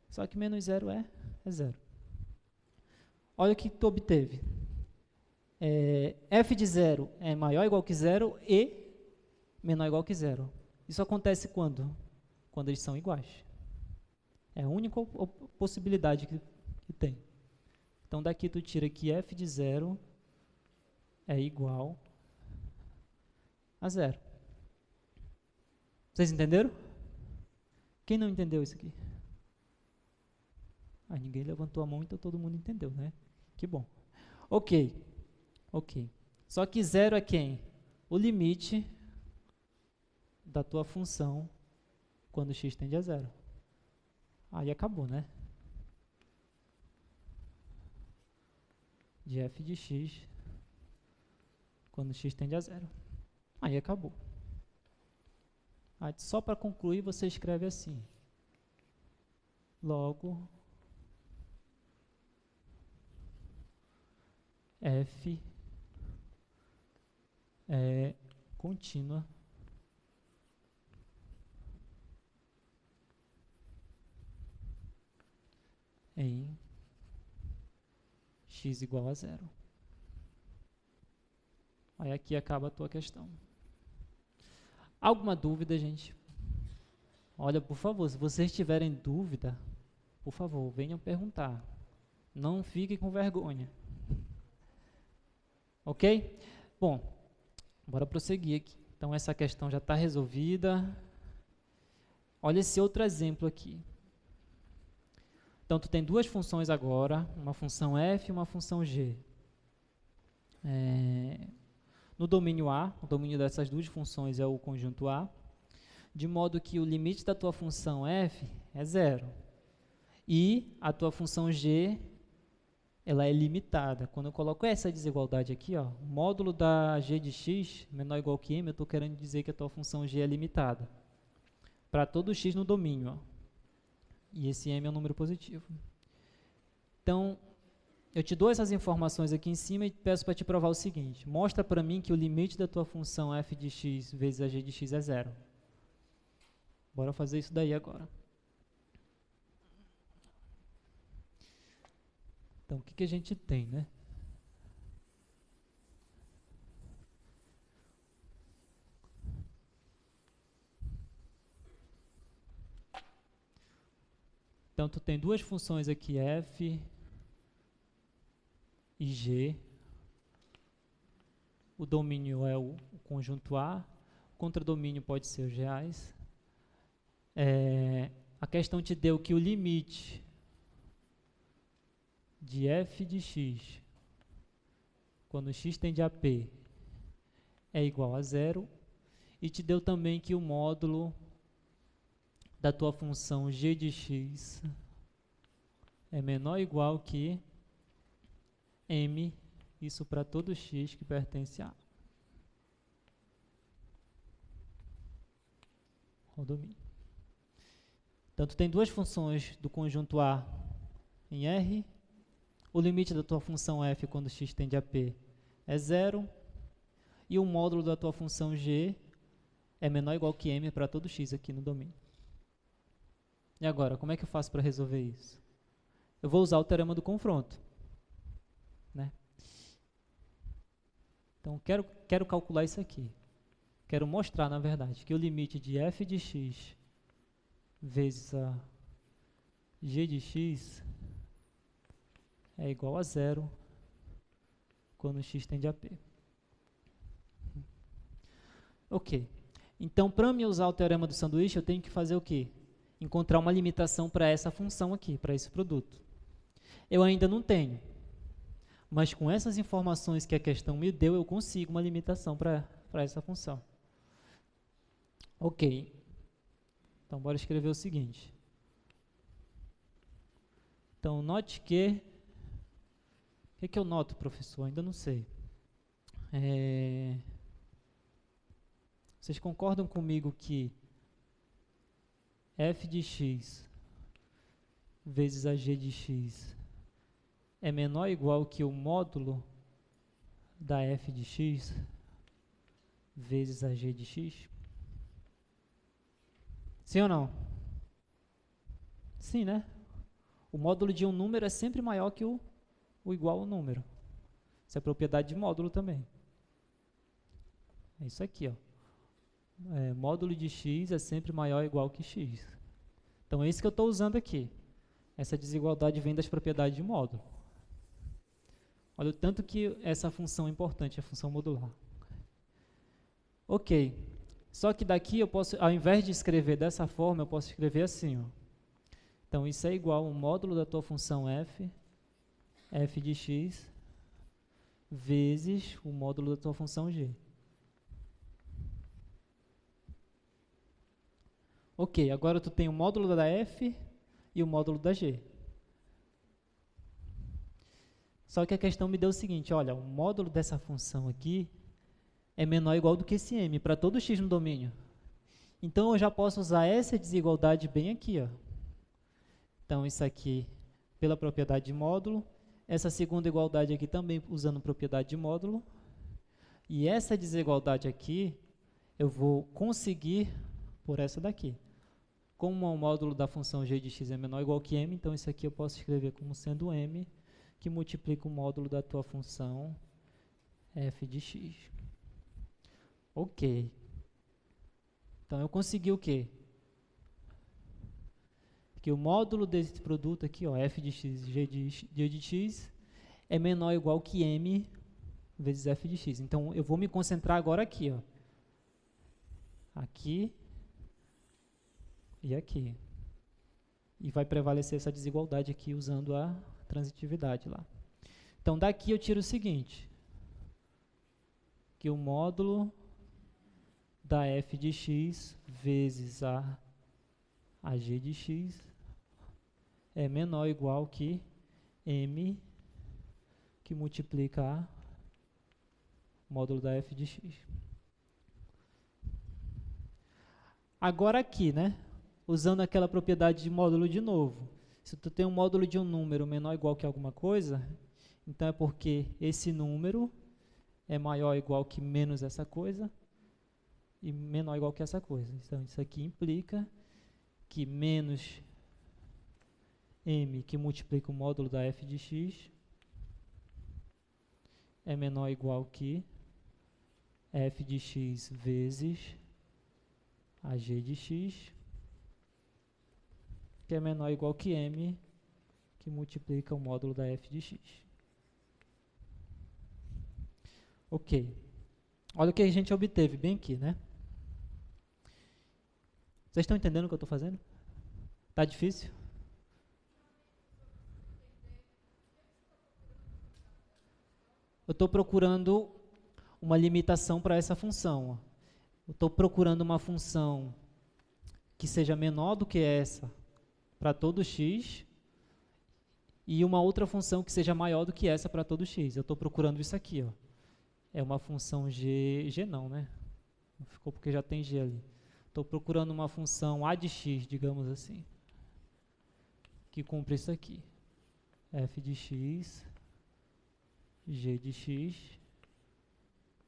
Só que menos 0 é 0. Olha o que tu obteve. F de 0 é maior ou igual que 0 e menor ou igual que 0. Isso acontece quando? Quando eles são iguais. É a única possibilidade que tem. Então, daqui tu tira que f de 0 é igual a 0. Vocês entenderam? Quem não entendeu isso aqui? Ninguém levantou a mão, então todo mundo entendeu, né? Que bom. Ok. Só que 0 é quem? O limite da tua função quando x tende a 0. Aí acabou, né? De f de x quando x tende a 0. Aí acabou. Aí, só para concluir, você escreve assim. Logo, f é contínua em x igual a 0. Aí aqui acaba a tua questão. Alguma dúvida, gente? Olha, por favor, se vocês tiverem dúvida, por favor, venham perguntar. Não fiquem com vergonha. Ok? Bom, bora prosseguir aqui. Então, essa questão já está resolvida. Olha esse outro exemplo aqui. Então, tu tem duas funções agora, uma função f e uma função g. No domínio A, o domínio dessas duas funções é o conjunto A, de modo que o limite da tua função f é 0. E a tua função g, ela é limitada. Quando eu coloco essa desigualdade aqui, ó, o módulo da g de x menor ou igual que m, eu estou querendo dizer que a tua função g é limitada. Para todo x no domínio, ó. E esse m é um número positivo. Então, eu te dou essas informações aqui em cima e peço para te provar o seguinte. Mostra para mim que o limite da tua função f de x vezes a g de x é 0. Bora fazer isso daí agora. Então, o que a gente tem, né? Então, tu tem duas funções aqui, f e g. O domínio é o conjunto A. O contradomínio pode ser os reais. A questão te deu que o limite de f de x, quando x tende a p, é igual a 0. E te deu também que o módulo da tua função g de x é menor ou igual que m, isso para todo x que pertence a ao domínio. Então, tu tem duas funções do conjunto A em R. O limite da tua função f quando x tende a p é 0. E o módulo da tua função g é menor ou igual que m para todo x aqui no domínio. E agora, como é que eu faço para resolver isso? Eu vou usar o teorema do confronto. Né? Então, quero calcular isso aqui. Quero mostrar, na verdade, que o limite de f de x vezes a g de x é igual a 0 quando x tende a p. Ok. Então, para me usar o teorema do sanduíche, eu tenho que fazer o quê? Encontrar uma limitação para essa função aqui, para esse produto. Eu ainda não tenho. Mas com essas informações que a questão me deu, eu consigo uma limitação para essa função. Ok. Então, bora escrever o seguinte. Então, note que... O que eu noto, professor? Ainda não sei. Vocês concordam comigo que f de x vezes a g de x é menor ou igual que o módulo da f de x vezes a g de x? Sim ou não? Sim, né? O módulo de um número é sempre maior que o igual ao número. Isso é propriedade de módulo também. É isso aqui, ó. Módulo de x é sempre maior ou igual que x. Então é isso que eu estou usando aqui. Essa desigualdade vem das propriedades de módulo. Olha o tanto que essa função é importante, a função modular. Ok. Só que daqui eu posso, ao invés de escrever dessa forma, eu posso escrever assim, ó. Então isso é igual ao módulo da tua função f de x, vezes o módulo da tua função g. Ok, agora tu tem o módulo da f e o módulo da g. Só que a questão me deu o seguinte, olha, o módulo dessa função aqui é menor ou igual do que esse m, para todo x no domínio. Então eu já posso usar essa desigualdade bem aqui, ó. Então isso aqui pela propriedade de módulo, essa segunda igualdade aqui também usando propriedade de módulo, e essa desigualdade aqui eu vou conseguir por essa daqui. Como o módulo da função g de x é menor ou igual que m, então isso aqui eu posso escrever como sendo m, que multiplica o módulo da tua função f de x. Ok. Então eu consegui o quê? Que o módulo desse produto aqui, ó, f de x e g de x, é menor ou igual que m vezes f de x. Então eu vou me concentrar agora aqui, ó. Aqui e aqui. E vai prevalecer essa desigualdade aqui usando a transitividade lá. Então daqui eu tiro o seguinte, que o módulo da f de x vezes a g de x é menor ou igual que m que multiplica a módulo da f de x. Agora aqui, né? Usando aquela propriedade de módulo de novo. Se tu tem um módulo de um número menor ou igual que alguma coisa, então é porque esse número é maior ou igual que menos essa coisa e menor ou igual que essa coisa. Então isso aqui implica que menos m que multiplica o módulo da f de x é menor ou igual que f de x vezes a g de x, que é menor ou igual que m que multiplica o módulo da f de x. Ok. Olha o que a gente obteve bem aqui, né? Vocês estão entendendo o que eu estou fazendo? Tá difícil? Eu estou procurando uma limitação para essa função. Eu estou procurando uma função que seja menor do que essa para todo x e uma outra função que seja maior do que essa para todo x. Eu estou procurando isso aqui, ó. É uma função g não, né? Não ficou porque já tem g ali. Estou procurando uma função a de x, digamos assim, que cumpre isso aqui. F de x, g de x,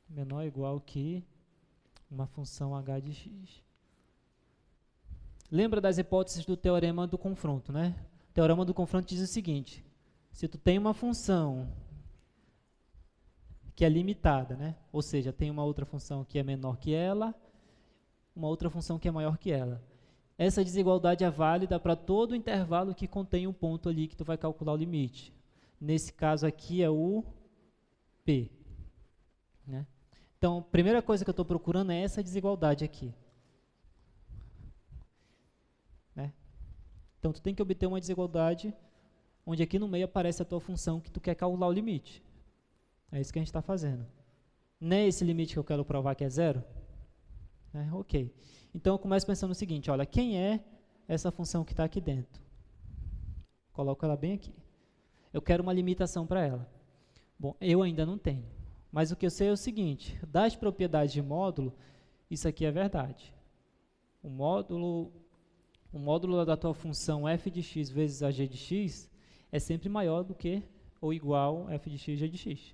menor ou igual que uma função h de x. Lembra das hipóteses do teorema do confronto, né? O teorema do confronto diz o seguinte, se tu tem uma função que é limitada, né? Ou seja, tem uma outra função que é menor que ela, uma outra função que é maior que ela. Essa desigualdade é válida para todo o intervalo que contém um ponto ali que tu vai calcular o limite. Nesse caso aqui é o P. Né? Então, a primeira coisa que eu estou procurando é essa desigualdade aqui. Né? Então, tu tem que obter uma desigualdade onde aqui no meio aparece a tua função que tu quer calcular o limite. É isso que a gente está fazendo. Não é esse limite que eu quero provar que é zero? Ok. Então, eu começo pensando no seguinte, olha, quem é essa função que está aqui dentro? Coloco ela bem aqui. Eu quero uma limitação para ela. Bom, eu ainda não tenho. Mas o que eu sei é o seguinte, das propriedades de módulo, isso aqui é verdade. O módulo da tua função f de x vezes a g de x é sempre maior do que ou igual f de x, g de x.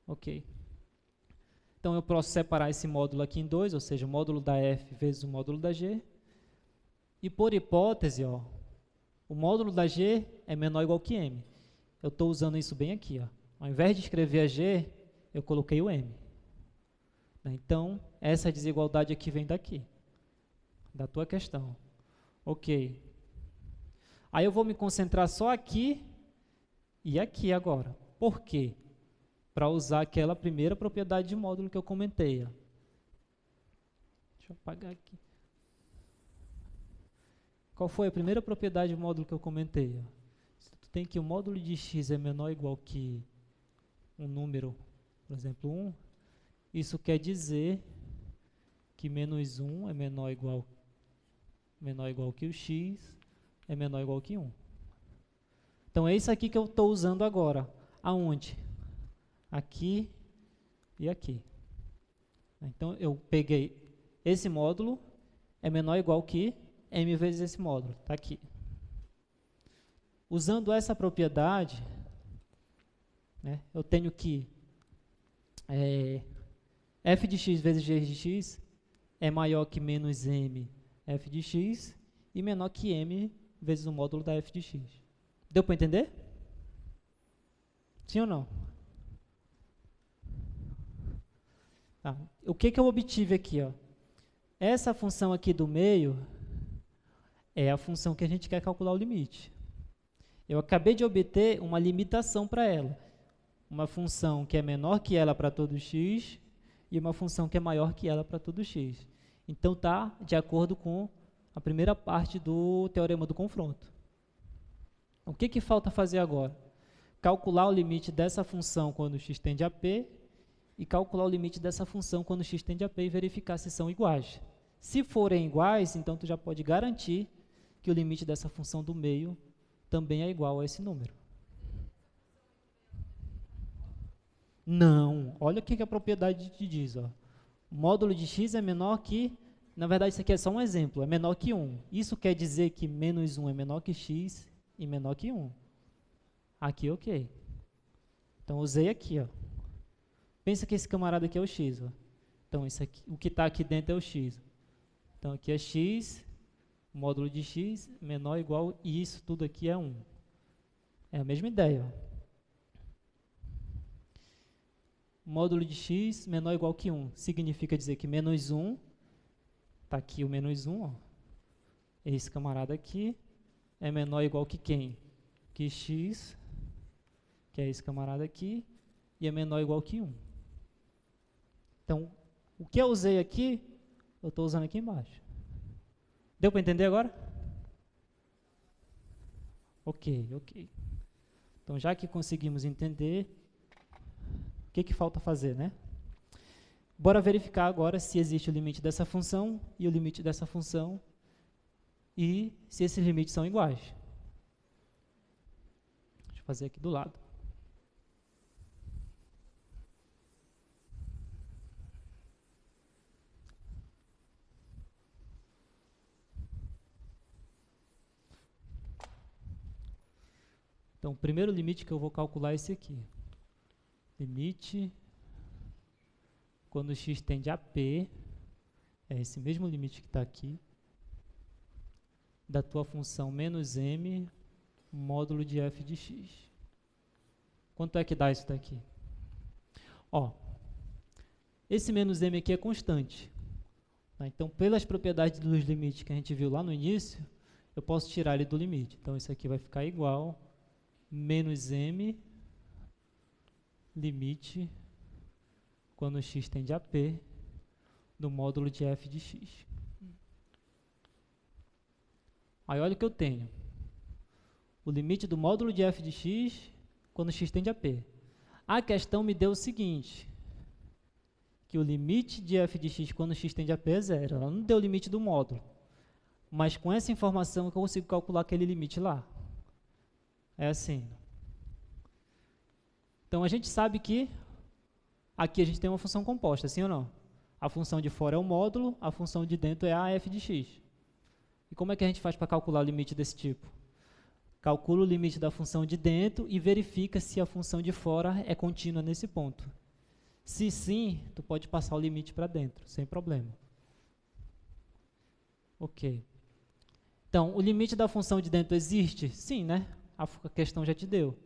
Ok. Então, eu posso separar esse módulo aqui em dois, ou seja, o módulo da f vezes o módulo da g. E, por hipótese, ó, o módulo da g é menor ou igual que m. Eu estou usando isso bem aqui. Ó. Ao invés de escrever a g, eu coloquei o m. Então, essa desigualdade aqui vem daqui, da tua questão. Ok. Aí eu vou me concentrar só aqui e aqui agora. Por quê? Para usar aquela primeira propriedade de módulo que eu comentei. Ó. Deixa eu apagar aqui. Qual foi a primeira propriedade de módulo que eu comentei? Ó? Se tu tem que o módulo de x é menor ou igual que um número, por exemplo, 1, isso quer dizer que menos 1 é menor ou igual que o x é menor ou igual que 1. Então, é isso aqui que eu estou usando agora. Aonde? Aqui e aqui. Então, eu peguei esse módulo, é menor ou igual que m vezes esse módulo. Está aqui. Usando essa propriedade, né, eu tenho que f de x vezes g de x é maior que menos m f de x e menor que m vezes o módulo da f de x. Deu para entender? Sim ou não? Tá. O que eu obtive aqui? Ó? Essa função aqui do meio é a função que a gente quer calcular o limite. Eu acabei de obter uma limitação para ela. Uma função que é menor que ela para todo x e uma função que é maior que ela para todo x. Então, está de acordo com a primeira parte do teorema do confronto. O que falta fazer agora? Calcular o limite dessa função quando x tende a p e calcular o limite dessa função quando x tende a p e verificar se são iguais. Se forem iguais, então tu já pode garantir que o limite dessa função do meio também é igual a esse número. Não. Olha o que a propriedade te diz. Ó. O módulo de x é menor que... Na verdade, isso aqui é só um exemplo. É menor que 1. Isso quer dizer que menos 1 é menor que x e menor que 1. Aqui, ok. Então, usei aqui. Ó. Pensa que esse camarada aqui é o x. Ó. Então, isso aqui, o que está aqui dentro é o x. Então, aqui é x, módulo de x menor ou igual, e isso tudo aqui é 1. É a mesma ideia. Ó. Módulo de x menor ou igual que 1. Significa dizer que menos 1, está aqui o menos 1, ó. Esse camarada aqui é menor ou igual que quem? Que x, que é esse camarada aqui, e é menor ou igual que 1. Então, o que eu usei aqui, eu estou usando aqui embaixo. Deu para entender agora? Ok. Então, já que conseguimos entender, o que falta fazer, né? Bora verificar agora se existe o limite dessa função e o limite dessa função e se esses limites são iguais. Deixa eu fazer aqui do lado. Então, o primeiro limite que eu vou calcular é esse aqui. Limite quando x tende a p, é esse mesmo limite que está aqui, da tua função menos m módulo de f de x. Quanto é que dá isso daqui? Ó, esse menos m aqui é constante. Tá? Então, pelas propriedades dos limites que a gente viu lá no início, eu posso tirar ele do limite. Então, isso aqui vai ficar igual menos m limite quando x tende a p do módulo de f de x. Aí olha o que eu tenho. O limite do módulo de f de x quando x tende a p. A questão me deu o seguinte, que o limite de f de x quando x tende a p é 0. Ela não deu o limite do módulo. Mas com essa informação eu consigo calcular aquele limite lá. É assim. Então, a gente sabe que aqui a gente tem uma função composta, sim ou não? A função de fora é o módulo, a função de dentro é a f de x. E como é que a gente faz para calcular o limite desse tipo? Calcula o limite da função de dentro e verifica se a função de fora é contínua nesse ponto. Se sim, tu pode passar o limite para dentro, sem problema. Ok. Então, o limite da função de dentro existe? Sim, né? A questão já te deu.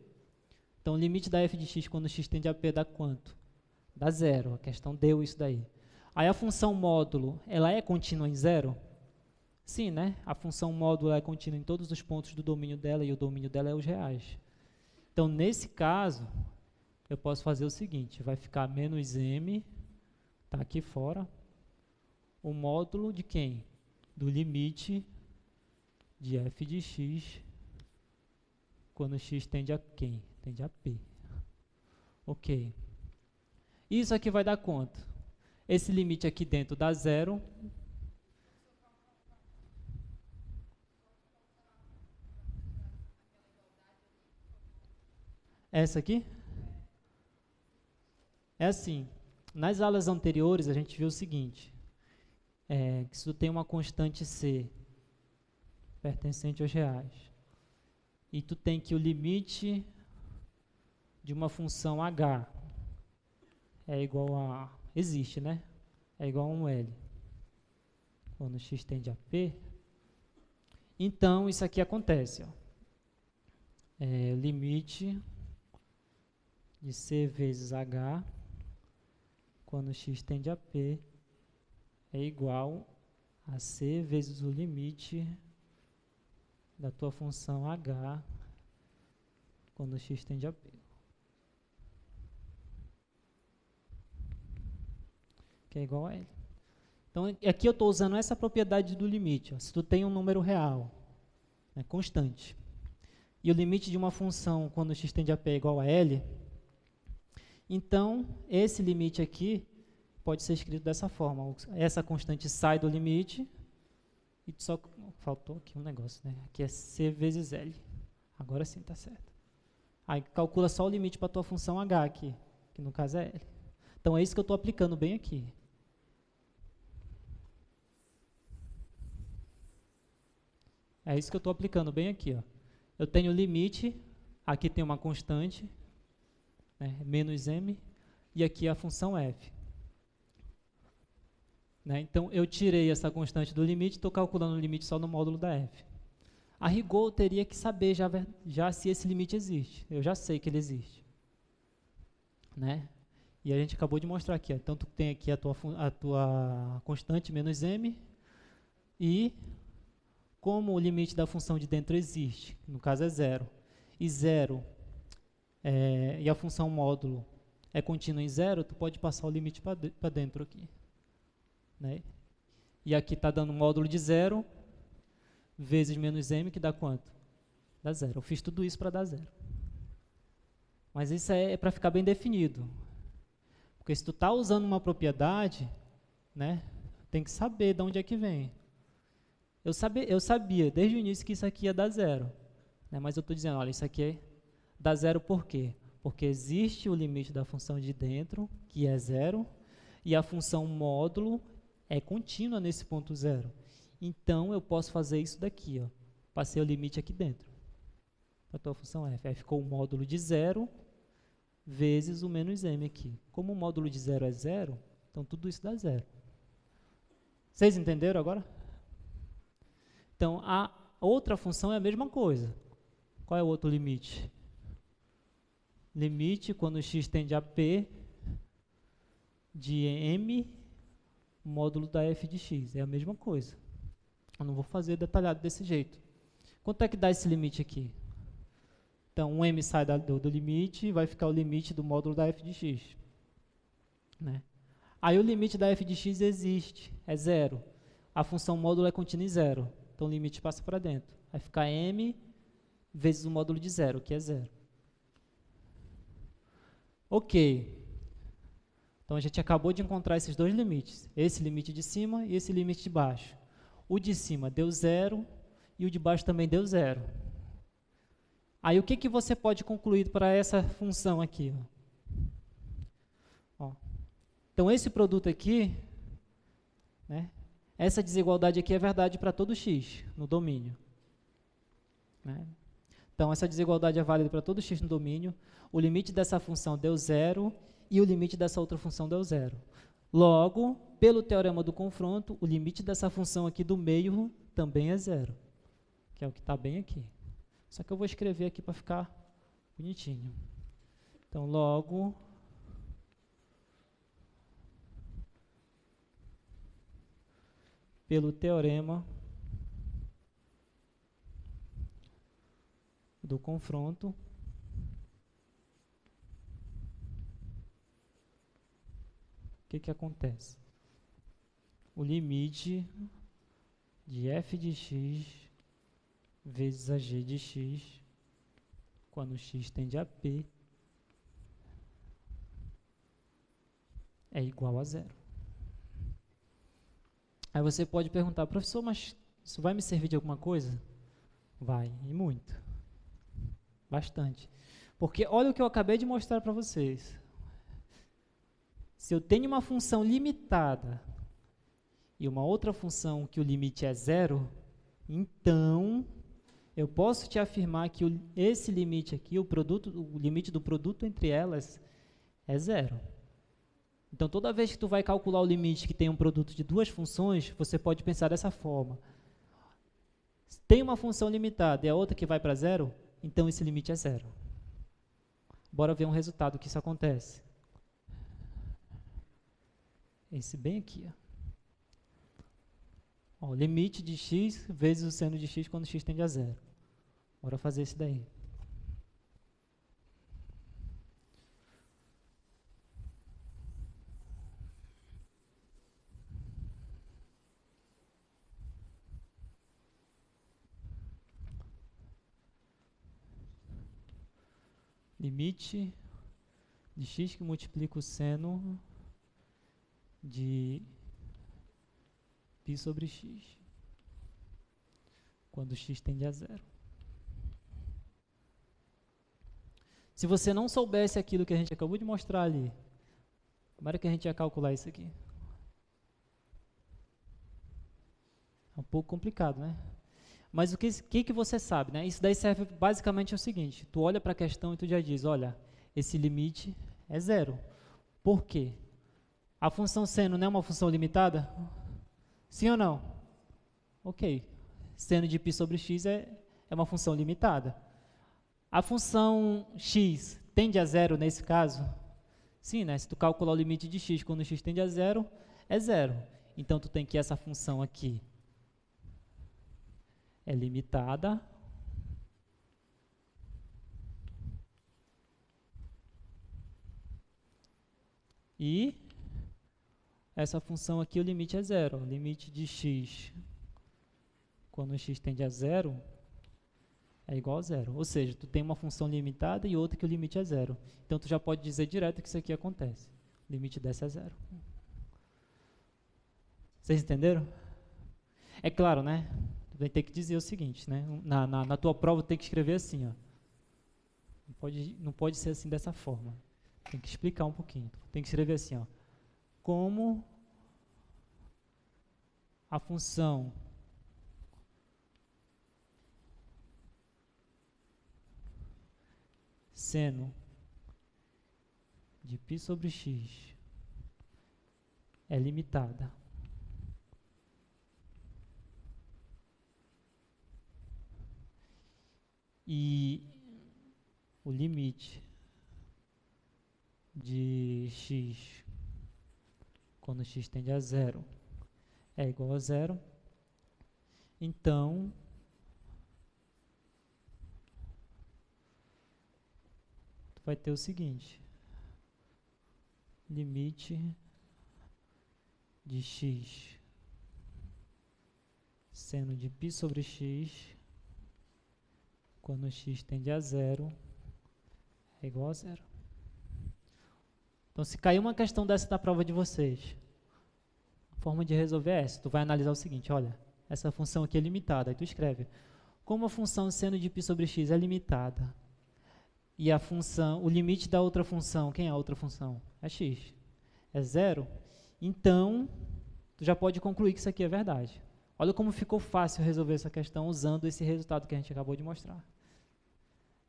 Então, o limite da f de x quando x tende a p dá quanto? Dá 0. A questão deu isso daí. Aí a função módulo, ela é contínua em 0? Sim, né? A função módulo é contínua em todos os pontos do domínio dela e o domínio dela é os reais. Então, nesse caso, eu posso fazer o seguinte, vai ficar menos m, tá aqui fora, o módulo de quem? Do limite de f de x quando x tende a quem? Tende a p. Ok. Isso aqui vai dar quanto? Esse limite aqui dentro dá 0. Essa aqui? É assim, nas aulas anteriores a gente viu o seguinte, que se tu tem uma constante c pertencente aos reais, e tu tem que o limite de uma função h é igual a, existe, né? É igual a um L. Quando x tende a p, então isso aqui acontece, ó. O limite de c vezes h quando x tende a p é igual a c vezes o limite da tua função h quando x tende a p. Que é igual a L. Então, aqui eu estou usando essa propriedade do limite. Ó. Se tu tem um número real, né, constante, e o limite de uma função quando x tende a p é igual a L, então, esse limite aqui pode ser escrito dessa forma. Essa constante sai do limite, e só faltou aqui um negócio, né? Aqui é c vezes L. Agora sim está certo. Aí calcula só o limite para a tua função h aqui, que no caso é L. Então, é isso que eu estou aplicando bem aqui. É isso que eu estou aplicando bem aqui. Ó. Eu tenho o limite, aqui tem uma constante, né, menos m, e aqui a função f. Né, então, eu tirei essa constante do limite, estou calculando o limite só no módulo da f. A rigor, eu teria que saber já se esse limite existe. Eu já sei que ele existe. Né? E a gente acabou de mostrar aqui. Ó, então, tu tem aqui a tua constante menos m, e como o limite da função de dentro existe, no caso é 0, e 0 e a função módulo é contínua em 0, tu pode passar o limite para dentro aqui. Né? E aqui está dando um módulo de 0 vezes menos m, que dá quanto? Dá 0. Eu fiz tudo isso para dar 0. Mas isso é para ficar bem definido. Porque se tu está usando uma propriedade, né, tem que saber de onde é que vem. Eu sabia desde o início que isso aqui ia dar 0. Né, mas eu estou dizendo, olha, isso aqui dá 0 por quê? Porque existe o limite da função de dentro, que é 0, e a função módulo é contínua nesse ponto 0. Então, eu posso fazer isso daqui. Ó. Passei o limite aqui dentro. Para a tua função f. Aí ficou o módulo de 0 vezes o menos m aqui. Como o módulo de 0 é 0, então tudo isso dá 0. Vocês entenderam agora? Então, a outra função é a mesma coisa. Qual é o outro limite? Limite quando x tende a p de m módulo da f de x. É a mesma coisa. Eu não vou fazer detalhado desse jeito. Quanto é que dá esse limite aqui? Então, um m sai do limite e vai ficar o limite do módulo da f de x. Né? Aí o limite da f de x existe, é 0. A função módulo é contínua em 0. Então, o limite passa para dentro. Vai ficar m vezes o módulo de 0, que é 0. Ok. Então, a gente acabou de encontrar esses dois limites. Esse limite de cima e esse limite de baixo. O de cima deu 0 e o de baixo também deu 0. Aí, o que você pode concluir para essa função aqui? Ó. Então, esse produto aqui, né, essa desigualdade aqui é verdade para todo x no domínio. Né? Então, essa desigualdade é válida para todo x no domínio. O limite dessa função deu 0 e o limite dessa outra função deu 0. Logo, pelo teorema do confronto, o limite dessa função aqui do meio também é 0, que é o que está bem aqui. Só que eu vou escrever aqui para ficar bonitinho. Então, logo, pelo teorema do confronto, o que acontece? O limite de f de x vezes a g de x, quando x tende a p, é igual a 0. Aí você pode perguntar, professor, mas isso vai me servir de alguma coisa? Vai, e muito. Bastante. Porque olha o que eu acabei de mostrar para vocês. Se eu tenho uma função limitada e uma outra função que o limite é 0, então eu posso te afirmar que esse limite aqui, o limite do produto entre elas, é 0. Então, toda vez que tu vai calcular o limite que tem um produto de duas funções, você pode pensar dessa forma. Se tem uma função limitada e a outra que vai para 0, então esse limite é 0. Bora ver um resultado que isso acontece. Esse bem aqui. Ó, limite de x vezes o seno de x quando x tende a 0. Bora fazer esse daí. Limite de x que multiplica o seno de π sobre x, quando x tende a 0. Se você não soubesse aquilo que a gente acabou de mostrar ali, como era que a gente ia calcular isso aqui? É um pouco complicado, né? Mas o que você sabe, né? Isso daí serve basicamente ao seguinte, tu olha para a questão e tu já diz, olha, esse limite é 0. Por quê? A função seno não é uma função limitada? Sim ou não? Ok. Seno de π sobre x é uma função limitada. A função x tende a 0 nesse caso? Sim, né? Se tu calcular o limite de x quando x tende a 0, é 0. Então, tu tem que essa função aqui é limitada e essa função aqui, o limite é 0. O limite de x, quando x tende a 0, é igual a 0. Ou seja, tu tem uma função limitada e outra que o limite é 0. Então, tu já pode dizer direto que isso aqui acontece. O limite dessa é 0. Vocês entenderam? É claro, né? Tu vai ter que dizer o seguinte, né? Na tua prova, tu tem que escrever assim, ó. Não pode ser assim dessa forma. Tem que explicar um pouquinho. Tem que escrever assim, ó. Como a função seno de π sobre x é limitada e o limite de x quando x tende a 0 é igual a 0, então tu vai ter o seguinte, limite de x seno de π sobre x quando x tende a 0 é igual a 0. Então, se cair uma questão dessa na prova de vocês, a forma de resolver é essa. Tu vai analisar o seguinte, olha, essa função aqui é limitada. Aí tu escreve, como a função seno de π sobre x é limitada, e a função, o limite da outra função, quem é a outra função? É x. É 0. Então, tu já pode concluir que isso aqui é verdade. Olha como ficou fácil resolver essa questão usando esse resultado que a gente acabou de mostrar.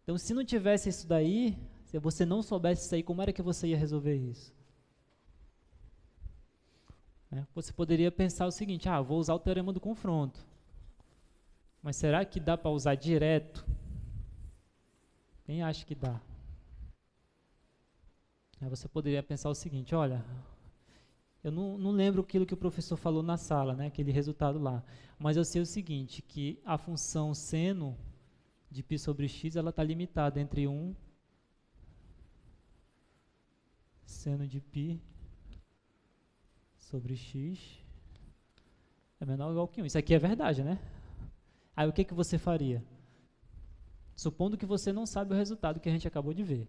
Então, se não tivesse isso daí, se você não soubesse isso aí, como era que você ia resolver isso? Você poderia pensar o seguinte, vou usar o teorema do confronto. Mas será que dá para usar direto? Quem acha que dá? Aí você poderia pensar o seguinte, olha, eu não lembro aquilo que o professor falou na sala, né, aquele resultado lá, mas eu sei o seguinte, que a função seno de π sobre x, ela está limitada entre 1 seno de π sobre x é menor ou igual que 1. Isso aqui é verdade, né? Aí o que você faria? Supondo que você não sabe o resultado que a gente acabou de ver.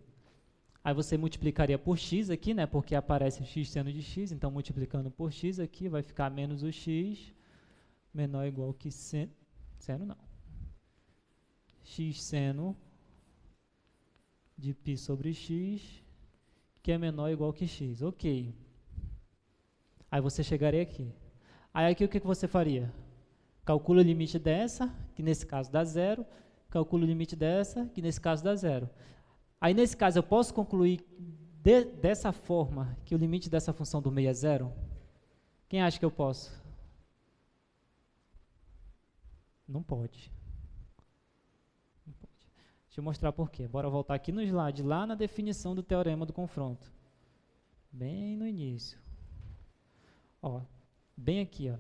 Aí você multiplicaria por x aqui, né? Porque aparece x seno de x, então multiplicando por x aqui vai ficar menos o x menor ou igual que seno não. X seno de π sobre x, que é menor ou igual que x. Ok. Aí você chegaria aqui. Aí aqui o que você faria? Calcula o limite dessa, que nesse caso dá 0. Calcula o limite dessa, que nesse caso dá 0. Aí nesse caso eu posso concluir dessa forma que o limite dessa função do meio é 0? Quem acha que eu posso? Não pode. Deixa eu mostrar por quê. Bora voltar aqui no slide, lá na definição do teorema do confronto. Bem no início. Bem aqui.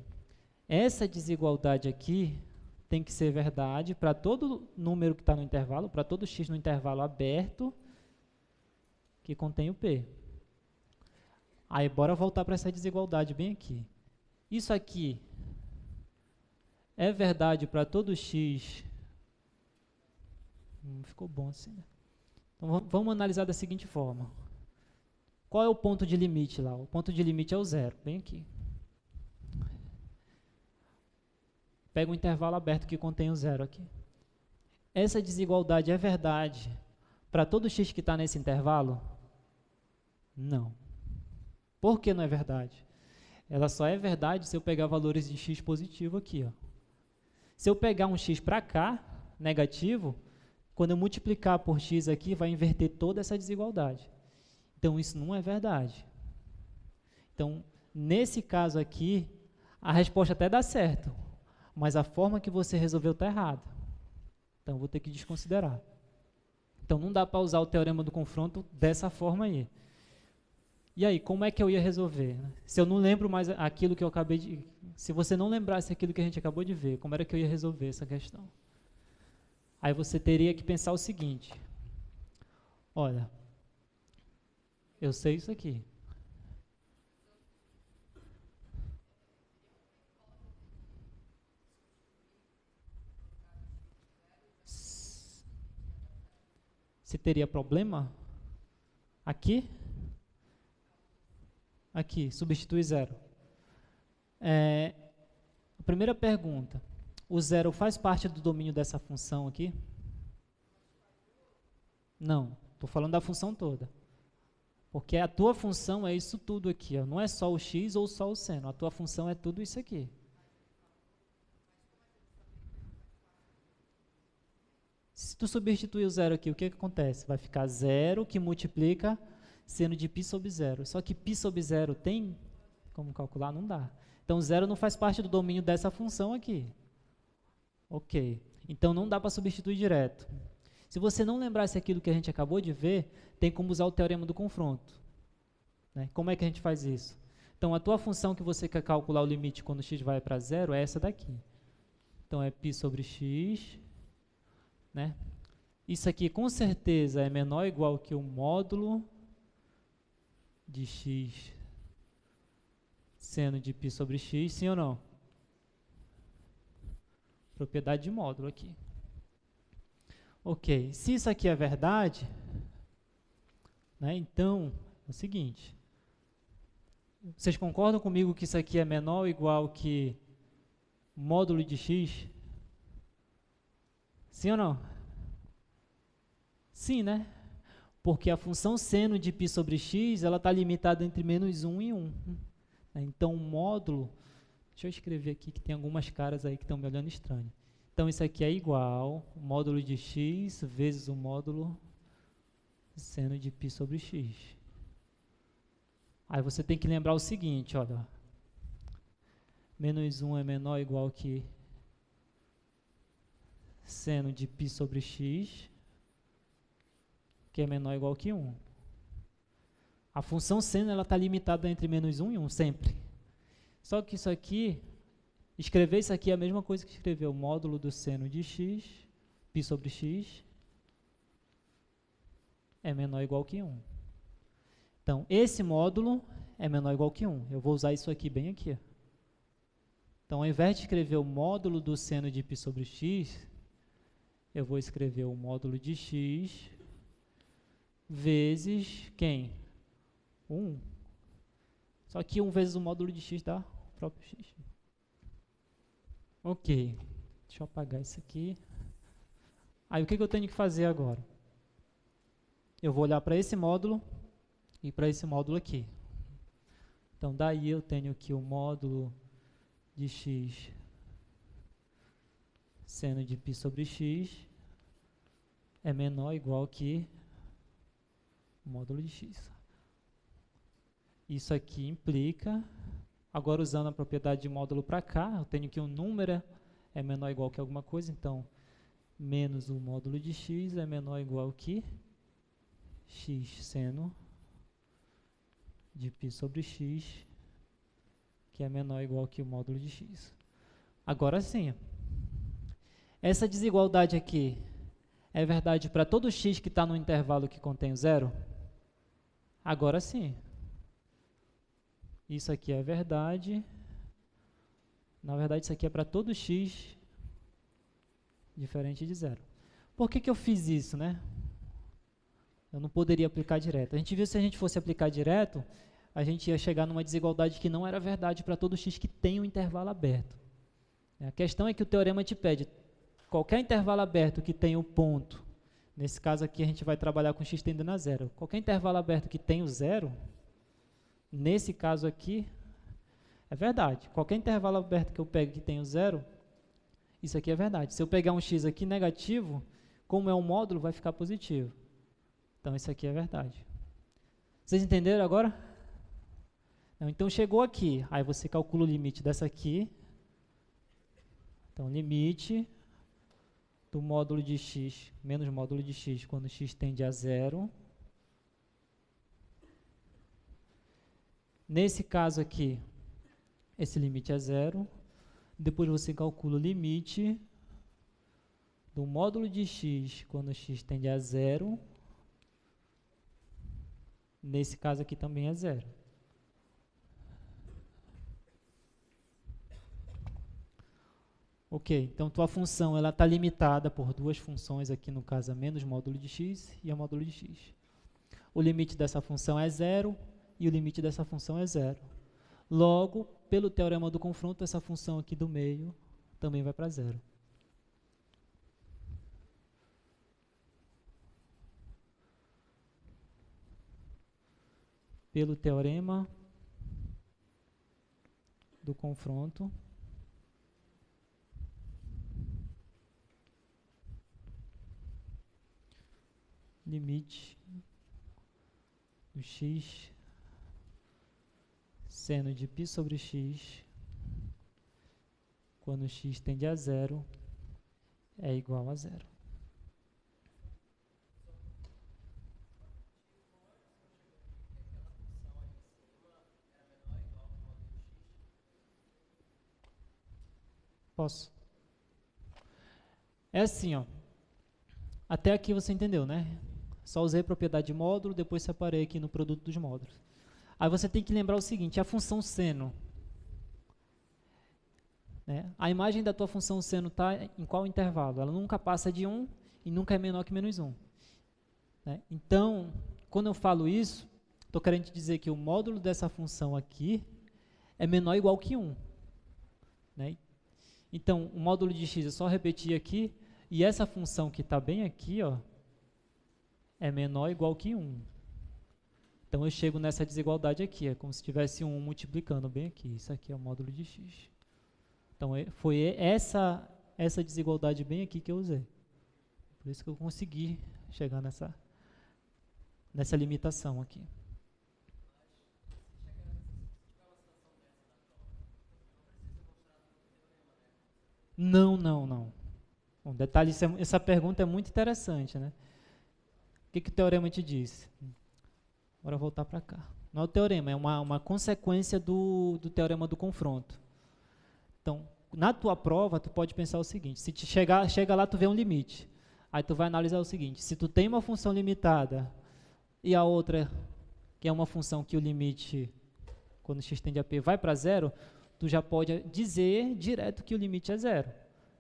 Essa desigualdade aqui tem que ser verdade para todo número que está no intervalo, para todo x no intervalo aberto que contém o P. Aí, bora voltar para essa desigualdade bem aqui. Isso aqui é verdade para todo x. Ficou bom assim, né? Então, vamos analisar da seguinte forma. Qual é o ponto de limite lá? O ponto de limite é o 0, bem aqui. Pega um intervalo aberto que contém o 0 aqui. Essa desigualdade é verdade para todo x que está nesse intervalo? Não. Por que não é verdade? Ela só é verdade se eu pegar valores de x positivo aqui. Se eu pegar um x para cá, negativo, quando eu multiplicar por x aqui, vai inverter toda essa desigualdade. Então, isso não é verdade. Então, nesse caso aqui, a resposta até dá certo, mas a forma que você resolveu está errada. Então, vou ter que desconsiderar. Então, não dá para usar o teorema do confronto dessa forma aí. E aí, como é que eu ia resolver? Se eu não lembro mais aquilo que eu acabei de... Se você não lembrasse aquilo que a gente acabou de ver, como era que eu ia resolver essa questão? Aí você teria que pensar o seguinte. Olha, eu sei isso aqui. Se teria problema? Aqui? Aqui, substitui 0. A primeira pergunta. O 0 faz parte do domínio dessa função aqui? Não, estou falando da função toda. Porque a tua função é isso tudo aqui, não é só o x ou só o seno. A tua função é tudo isso aqui. Se tu substituir o 0 aqui, o que acontece? Vai ficar 0 que multiplica seno de π sobre 0. Só que π sobre 0 tem como calcular? Não dá. Então, 0 não faz parte do domínio dessa função aqui. Ok. Então, não dá para substituir direto. Se você não lembrasse aquilo que a gente acabou de ver, tem como usar o teorema do confronto. Né? Como é que a gente faz isso? Então, a tua função que você quer calcular o limite quando x vai para 0 é essa daqui. Então, é π sobre x. Né? Isso aqui, com certeza, é menor ou igual que o módulo de x seno de π sobre x, sim ou não? Propriedade de módulo aqui. Ok, se isso aqui é verdade, né, então, é o seguinte. Vocês concordam comigo que isso aqui é menor ou igual que módulo de x? Sim ou não? Sim, né? Porque a função seno de π sobre x, ela está limitada entre menos 1 e 1. Então, o módulo... Deixa eu escrever aqui, que tem algumas caras aí que estão me olhando estranho. Então, isso aqui é igual o módulo de x vezes o módulo seno de π sobre x. Aí você tem que lembrar o seguinte, olha. Menos 1 é menor ou igual que seno de π sobre x, que é menor ou igual que 1. A função seno está limitada entre menos 1 e 1, sempre. Só que isso aqui, escrever isso aqui é a mesma coisa que escrever o módulo do seno de x, π sobre x, é menor ou igual que 1. Então, esse módulo é menor ou igual que 1. Eu vou usar isso aqui bem aqui. Então, ao invés de escrever o módulo do seno de π sobre x, eu vou escrever o módulo de x vezes quem? 1. Só que 1 vezes o módulo de x dá o próprio x. Ok. Deixa eu apagar isso aqui. Aí, o que eu tenho que fazer agora? Eu vou olhar para esse módulo e para esse módulo aqui. Então, daí eu tenho aqui o módulo de x seno de π sobre x é menor ou igual que o módulo de x. Isso aqui implica, agora usando a propriedade de módulo para cá, eu tenho que um número é menor ou igual que alguma coisa, então menos o módulo de x é menor ou igual que x seno de π sobre x, que é menor ou igual que o módulo de x. Agora sim, essa desigualdade aqui é verdade para todo x que está no intervalo que contém o zero? Agora sim. Isso aqui é verdade. Na verdade, isso aqui é para todo x diferente de zero. Por que eu fiz isso, né? Eu não poderia aplicar direto. A gente viu que se a gente fosse aplicar direto, a gente ia chegar numa desigualdade que não era verdade para todo x que tem um intervalo aberto. A questão é que o teorema te pede qualquer intervalo aberto que tenha o ponto, nesse caso aqui a gente vai trabalhar com x tendendo a zero, qualquer intervalo aberto que tenha o zero, nesse caso aqui, é verdade. Qualquer intervalo aberto que eu pegue que tenha o zero, isso aqui é verdade. Se eu pegar um x aqui negativo, como é um módulo, vai ficar positivo. Então, isso aqui é verdade. Vocês entenderam agora? Não, então, chegou aqui. Aí, você calcula o limite dessa aqui. Então, limite do módulo de x menos módulo de x quando x tende a zero. Nesse caso aqui, esse limite é zero. Depois você calcula o limite do módulo de x quando x tende a zero. Nesse caso aqui também é zero. Ok, então tua função está limitada por duas funções, aqui no caso a menos módulo de x e a módulo de x. O limite dessa função é zero e o limite dessa função é zero. Logo, pelo teorema do confronto, essa função aqui do meio também vai para zero. Pelo teorema do confronto, limite do x seno de π sobre x quando x tende a zero é igual a zero. Posso? É assim, ó. Até aqui você entendeu, né? Só usei a propriedade de módulo, depois separei aqui no produto dos módulos. Aí você tem que lembrar o seguinte, a função seno, né? A imagem da tua função seno está em qual intervalo? Ela nunca passa de 1 e nunca é menor que menos 1. Né? Então, quando eu falo isso, estou querendo dizer que o módulo dessa função aqui é menor ou igual que 1. Né? Então, o módulo de x é só repetir aqui, e essa função que está bem aqui, ó, é menor ou igual que 1. Então, eu chego nessa desigualdade aqui, é como se tivesse 1 multiplicando bem aqui. Isso aqui é o módulo de x. Então, foi essa desigualdade bem aqui que eu usei. Por isso que eu consegui chegar nessa limitação aqui. Não, não, não. Um detalhe, essa pergunta é muito interessante, né? O que o teorema te diz? Bora voltar para cá. Não é o teorema, é uma consequência do teorema do confronto. Então, na tua prova, tu pode pensar o seguinte, se chega lá, tu vê um limite. Aí tu vai analisar o seguinte, se tu tem uma função limitada e a outra, que é uma função que o limite, quando x tende a p, vai para zero, tu já pode dizer direto que o limite é zero.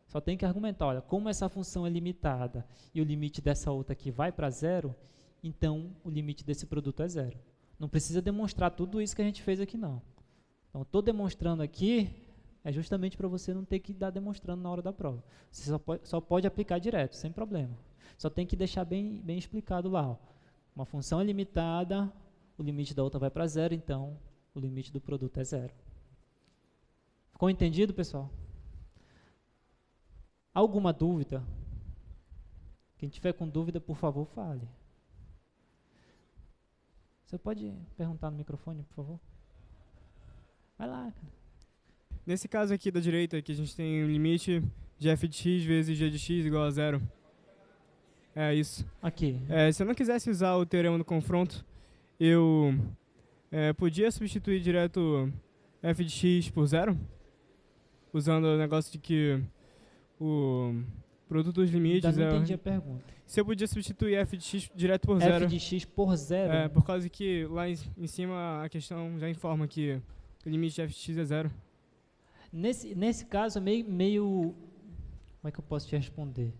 Só tem que argumentar, olha, como essa função é limitada e o limite dessa outra aqui vai para zero, então o limite desse produto é zero. Não precisa demonstrar tudo isso que a gente fez aqui, não. Então, estou demonstrando aqui, é justamente para você não ter que dar demonstrando na hora da prova. Você só pode aplicar direto, sem problema. Só tem que deixar bem explicado lá. Ó. Uma função é limitada, o limite da outra vai para zero, então o limite do produto é zero. Ficou entendido, pessoal? Alguma dúvida? Quem tiver com dúvida, por favor, fale. Você pode perguntar no microfone, por favor? Vai lá, cara. Nesse caso aqui da direita, que a gente tem um limite de f de x vezes g de x igual a zero. É isso. Aqui. Se eu não quisesse usar o teorema do confronto, eu podia substituir direto f de x por zero? Usando o negócio de que o produto dos limites... Ainda não entendi a pergunta. Se eu podia substituir f de x direto por zero... F de x por zero? Por causa que lá em cima a questão já informa que o limite de f de x é zero. Nesse caso, é meio... Como é que eu posso te responder?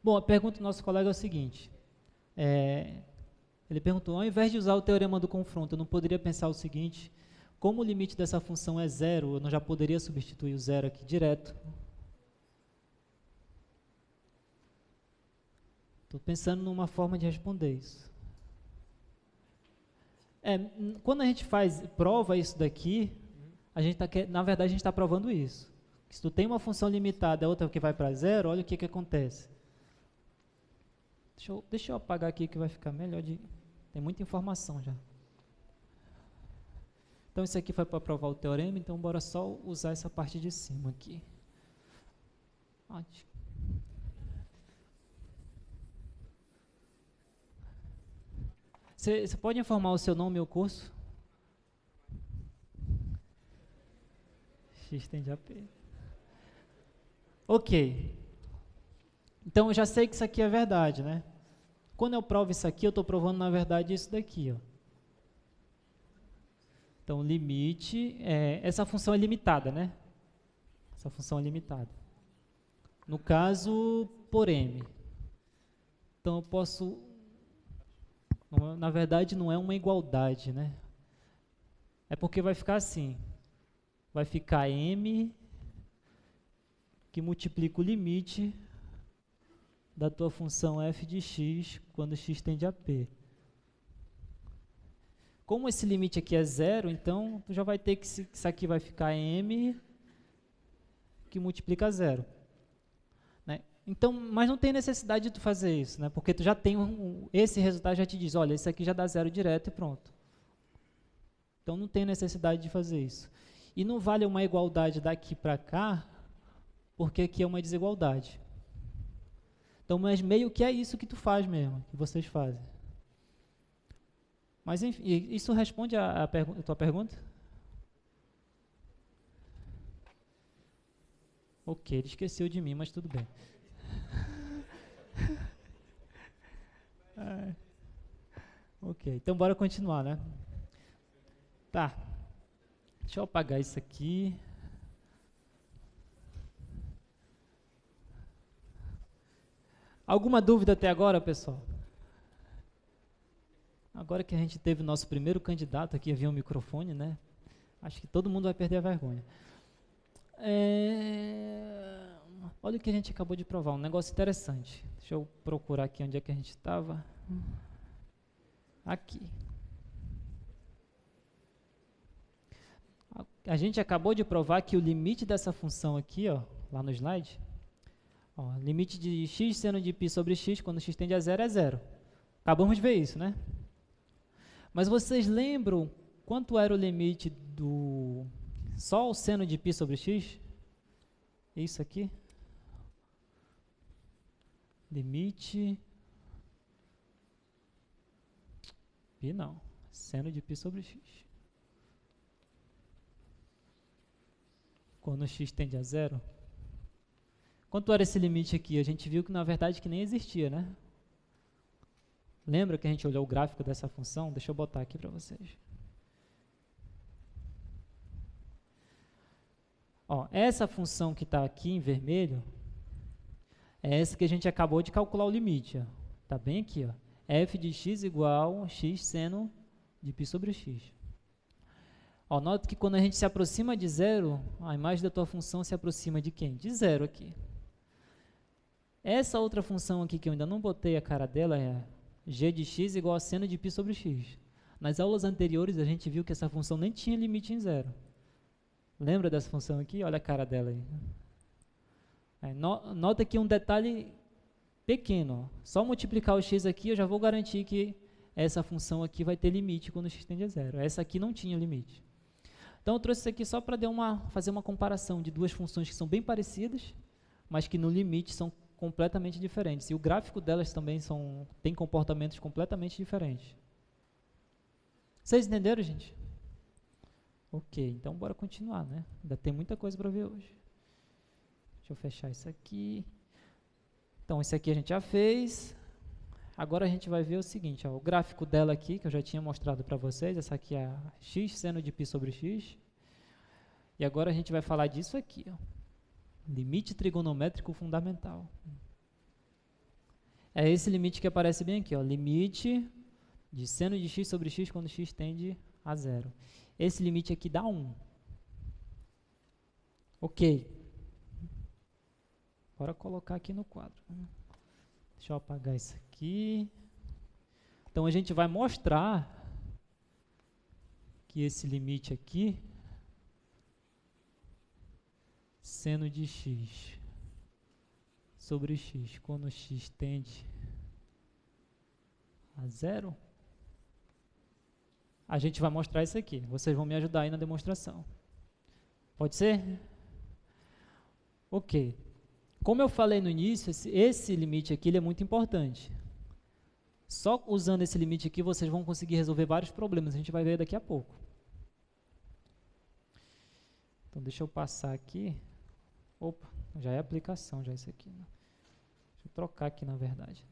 Bom, a pergunta do nosso colega é o seguinte. Ele perguntou, ao invés de usar o teorema do confronto, eu não poderia pensar o seguinte, como o limite dessa função é zero, eu não já poderia substituir o zero aqui direto. Estou pensando numa forma de responder isso. Quando a gente prova isso daqui, na verdade a gente está provando isso. Se tu tem uma função limitada e outra que vai para zero, olha o que acontece. Deixa eu apagar aqui que vai ficar melhor. Tem muita informação já. Então isso aqui foi para provar o teorema, então bora só usar essa parte de cima aqui. Você pode informar o seu nome e o curso? X tende a P. Ok. Então, eu já sei que isso aqui é verdade, né? Quando eu provo isso aqui, eu estou provando, na verdade, isso daqui. Ó. Então, limite... essa função é limitada, né? Essa função é limitada. No caso, por m. Então, eu posso... Na verdade, não é uma igualdade, né? É porque vai ficar assim. Vai ficar m que multiplica o limite da tua função f de x quando x tende a p. Como esse limite aqui é zero, então tu já vai ter que isso aqui vai ficar m que multiplica zero. Né? Então, mas não tem necessidade de tu fazer isso, né? Porque tu já tem esse resultado já te diz, olha, esse aqui já dá zero direto e pronto. Então não tem necessidade de fazer isso. E não vale uma igualdade daqui para cá, porque aqui é uma desigualdade. Então, mas meio que é isso que tu faz mesmo, que vocês fazem. Mas, enfim, isso responde a tua pergunta? Ok, ele esqueceu de mim, mas tudo bem. Ok, então bora continuar, né? Tá. Deixa eu apagar isso aqui. Alguma dúvida até agora, pessoal? Agora que a gente teve o nosso primeiro candidato aqui, havia um microfone, né? Acho que todo mundo vai perder a vergonha. Olha o que a gente acabou de provar, um negócio interessante. Deixa eu procurar aqui onde é que a gente estava. aqui. A gente acabou de provar que o limite dessa função aqui, ó, lá no slide, ó, limite de x seno de π sobre x, quando x tende a zero, é zero. Acabamos de ver isso, né? Mas vocês lembram quanto era o limite do só o seno de π sobre x? Isso aqui. Limite π não, seno de π sobre x. Quando x tende a zero. Quanto era esse limite aqui? A gente viu que na verdade que nem existia, né? Lembra que a gente olhou o gráfico dessa função? Deixa eu botar aqui para vocês. Ó, essa função que está aqui em vermelho é essa que a gente acabou de calcular o limite. Está bem aqui, ó. F de x igual a x seno de π sobre x. Ó, nota que quando a gente se aproxima de zero, a imagem da tua função se aproxima de quem? De zero aqui. Essa outra função aqui que eu ainda não botei a cara dela é g de x igual a seno de π sobre x. Nas aulas anteriores a gente viu que essa função nem tinha limite em zero. Lembra dessa função aqui? Olha a cara dela aí. Nota aqui um detalhe pequeno. Ó. Só multiplicar o x aqui eu já vou garantir que essa função aqui vai ter limite quando x tende a zero. Essa aqui não tinha limite. Então eu trouxe isso aqui só para fazer uma comparação de duas funções que são bem parecidas, mas que no limite são completamente diferentes. E o gráfico delas também tem comportamentos completamente diferentes. Vocês entenderam, gente? Ok, então bora continuar, né? Ainda tem muita coisa para ver hoje. Deixa eu fechar isso aqui. Então, isso aqui a gente já fez. Agora a gente vai ver o seguinte, ó, o gráfico dela aqui, que eu já tinha mostrado para vocês. Essa aqui é a x seno de π sobre x. E agora a gente vai falar disso aqui, ó. Limite trigonométrico fundamental. É esse limite que aparece bem aqui, ó, limite de seno de x sobre x quando x tende a zero. Esse limite aqui dá 1. Ok. Bora colocar aqui no quadro. Deixa eu apagar isso aqui. Então, a gente vai mostrar que esse limite aqui, seno de x sobre x, quando x tende a zero, a gente vai mostrar isso aqui. Vocês vão me ajudar aí na demonstração. Pode ser? Ok. Como eu falei no início, esse limite aqui ele é muito importante. Só usando esse limite aqui, vocês vão conseguir resolver vários problemas. A gente vai ver daqui a pouco. Então, deixa eu passar aqui. Opa, já é aplicação, já isso aqui. Né? Deixa eu trocar aqui, na verdade.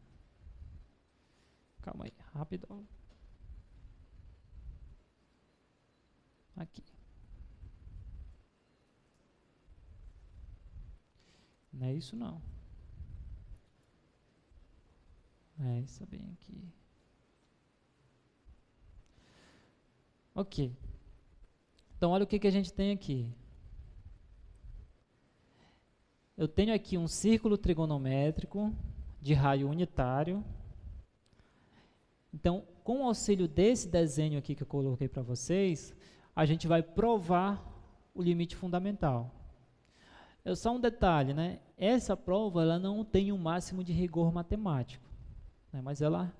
Calma aí, rápido. Aqui. Não é isso, não. É isso bem aqui. Ok. Então, olha o que a gente tem aqui. Eu tenho aqui um círculo trigonométrico de raio unitário. Então, com o auxílio desse desenho aqui que eu coloquei para vocês, a gente vai provar o limite fundamental. Só um detalhe, né? Essa prova ela não tem um máximo de rigor matemático, né? Mas ela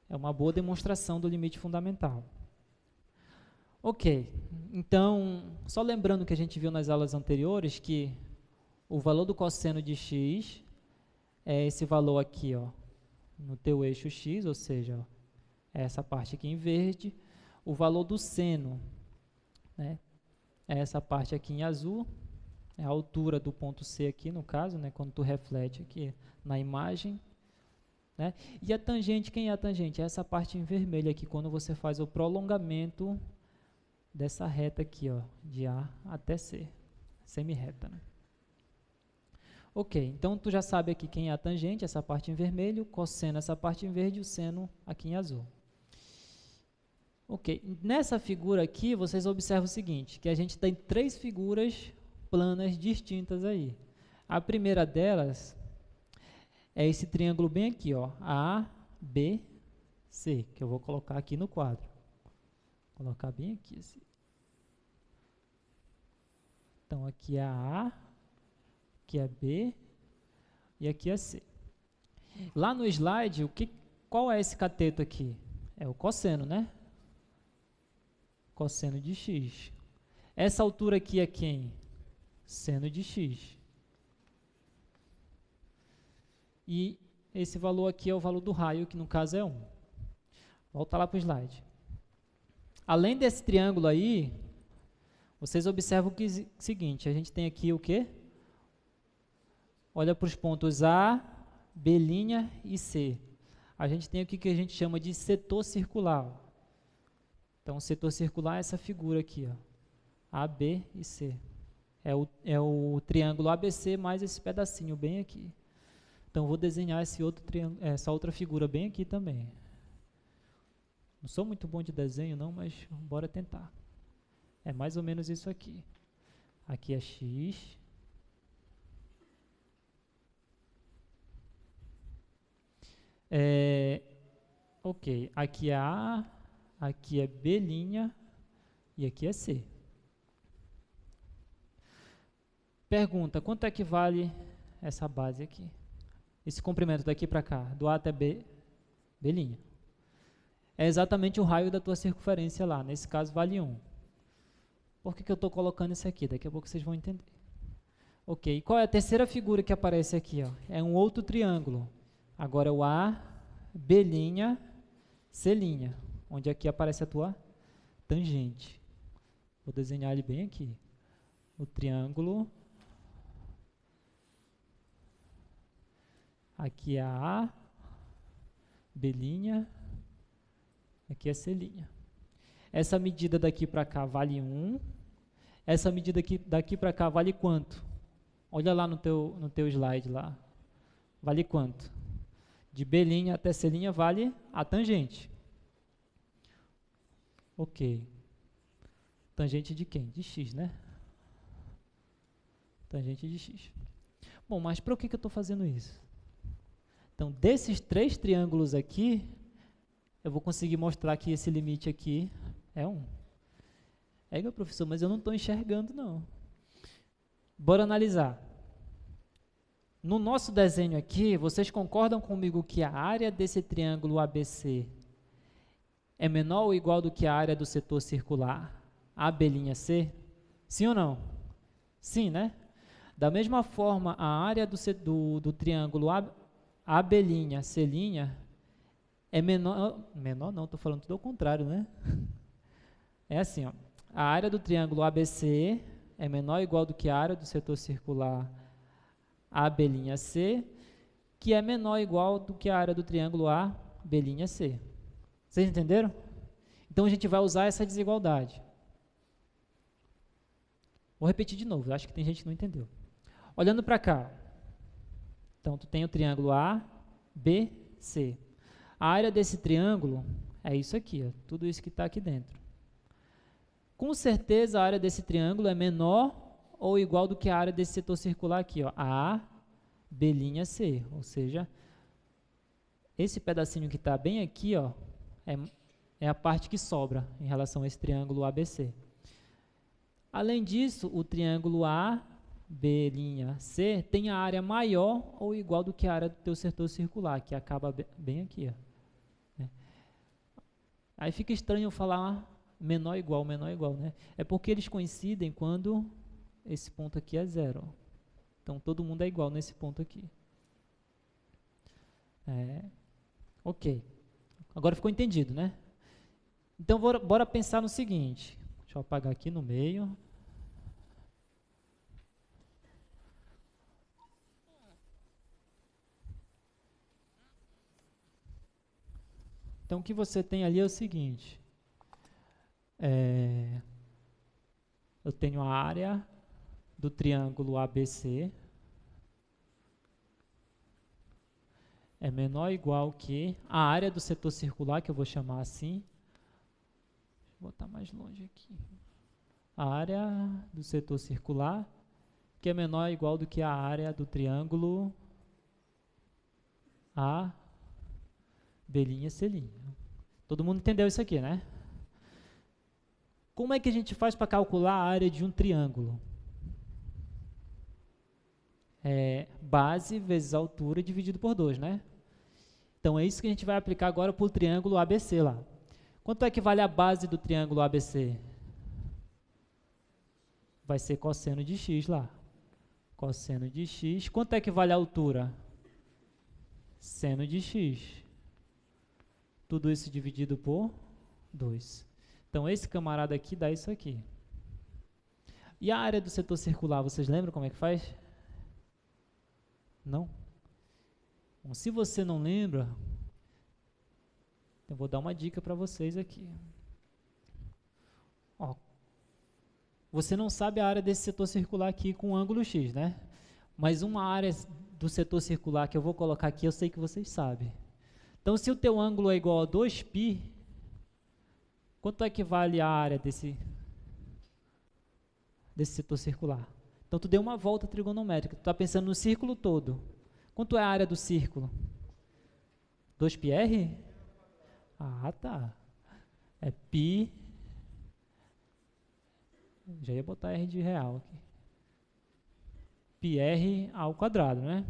é uma boa demonstração do limite fundamental. Ok, então, só lembrando que a gente viu nas aulas anteriores que o valor do cosseno de x é esse valor aqui, ó, no teu eixo x, ou seja, ó, é essa parte aqui em verde. O valor do seno, né, é essa parte aqui em azul. É a altura do ponto C aqui, no caso, né, quando tu reflete aqui na imagem. Né? E a tangente, quem é a tangente? É essa parte em vermelho aqui, quando você faz o prolongamento dessa reta aqui, ó, de A até C, semi-reta. Né? Ok, então tu já sabe aqui quem é a tangente, essa parte em vermelho, cosseno essa parte em verde e o seno aqui em azul. Ok, nessa figura aqui, vocês observam o seguinte, que a gente tem três figuras planas distintas aí. A primeira delas é esse triângulo bem aqui, ó, A, B, C, que eu vou colocar aqui no quadro. Vou colocar bem aqui, assim. Então, aqui é a A, aqui é B e aqui é C. Lá no slide, qual é esse cateto aqui? É o cosseno, né? Cosseno de x. Essa altura aqui é quem? Seno de x. E esse valor aqui é o valor do raio, que no caso é 1. Volta lá para o slide. Além desse triângulo aí, vocês observam que é o seguinte, a gente tem aqui o quê? Olha para os pontos A, B' e C. A gente tem aqui o que a gente chama de setor circular. Então, o setor circular é essa figura aqui, ó, A, B e C. É o triângulo ABC mais esse pedacinho bem aqui. Então, vou desenhar essa outra figura bem aqui também. Não sou muito bom de desenho, não, mas bora tentar. É mais ou menos isso aqui. Aqui é X. Ok, aqui é A, aqui é B' e aqui é C. Pergunta, quanto é que vale essa base aqui? Esse comprimento daqui para cá, do A até B'. É exatamente o raio da tua circunferência lá, nesse caso vale 1. Por que eu estou colocando isso aqui? Daqui a pouco vocês vão entender. Ok, e qual é a terceira figura que aparece aqui? Ó? É um outro triângulo. Agora o A, B', C', onde aqui aparece a tua tangente. Vou desenhar ele bem aqui. O triângulo. Aqui é A, B', aqui é C'. Essa medida daqui para cá vale 1. Essa medida daqui para cá vale quanto? Olha lá no teu slide lá. Vale quanto? De B' até C' vale a tangente. Ok. Tangente de quem? De x, né? Tangente de x. Bom, mas para que eu estou fazendo isso? Então, desses 3 triângulos aqui, eu vou conseguir mostrar que esse limite aqui é 1. Meu professor, mas eu não estou enxergando, não. Bora analisar. No nosso desenho aqui, vocês concordam comigo que a área desse triângulo ABC é menor ou igual do que a área do setor circular AB', sim ou não? Sim, né? Da mesma forma, a área do triângulo AB', C' é menor não, estou falando tudo ao contrário, né? É assim, ó, a área do triângulo ABC é menor ou igual do que a área do setor circular AB', que é menor ou igual do que a área do triângulo AB'. Vocês entenderam? Então, a gente vai usar essa desigualdade. Vou repetir de novo, acho que tem gente que não entendeu. Olhando para cá, então, tu tem o triângulo A, B, C. A área desse triângulo é isso aqui, ó, tudo isso que está aqui dentro. Com certeza, a área desse triângulo é menor ou igual do que a área desse setor circular aqui, ó, A, B', C. Ou seja, esse pedacinho que está bem aqui, ó, é a parte que sobra em relação a esse triângulo ABC. Além disso, o triângulo A, B', C tem a área maior ou igual do que a área do teu setor circular, que acaba bem aqui. Ó. Aí fica estranho eu falar menor igual, né? É porque eles coincidem quando esse ponto aqui é 0. Ó. Então, todo mundo é igual nesse ponto aqui. Ok. Agora ficou entendido, né? Então, bora pensar no seguinte. Deixa eu apagar aqui no meio. Então, o que você tem ali é o seguinte. Eu tenho a área do triângulo ABC é menor ou igual que a área do setor circular, que eu vou chamar assim. Vou botar mais longe aqui. A área do setor circular, que é menor ou igual do que a área do triângulo A, B', C'. Todo mundo entendeu isso aqui, né? Como é que a gente faz para calcular a área de um triângulo? Base vezes altura dividido por 2, né? Então, é isso que a gente vai aplicar agora para o triângulo ABC lá. Quanto é que vale a base do triângulo ABC? Vai ser cosseno de x lá. Cosseno de x. Quanto é que vale a altura? Seno de x. Tudo isso dividido por 2. Então, esse camarada aqui dá isso aqui. E a área do setor circular, vocês lembram como é que faz? Não? Bom, se você não lembra, eu vou dar uma dica para vocês aqui. Ó, você não sabe a área desse setor circular aqui com ângulo x, né? Mas uma área do setor circular que eu vou colocar aqui, eu sei que vocês sabem. Então, se o teu ângulo é igual a 2π, quanto é que vale a área desse setor circular? Então, tu deu uma volta trigonométrica, tu está pensando no círculo todo. Quanto é a área do círculo? 2πr? Ah, tá. É π. Já ia botar r de real aqui. πr ao quadrado, né?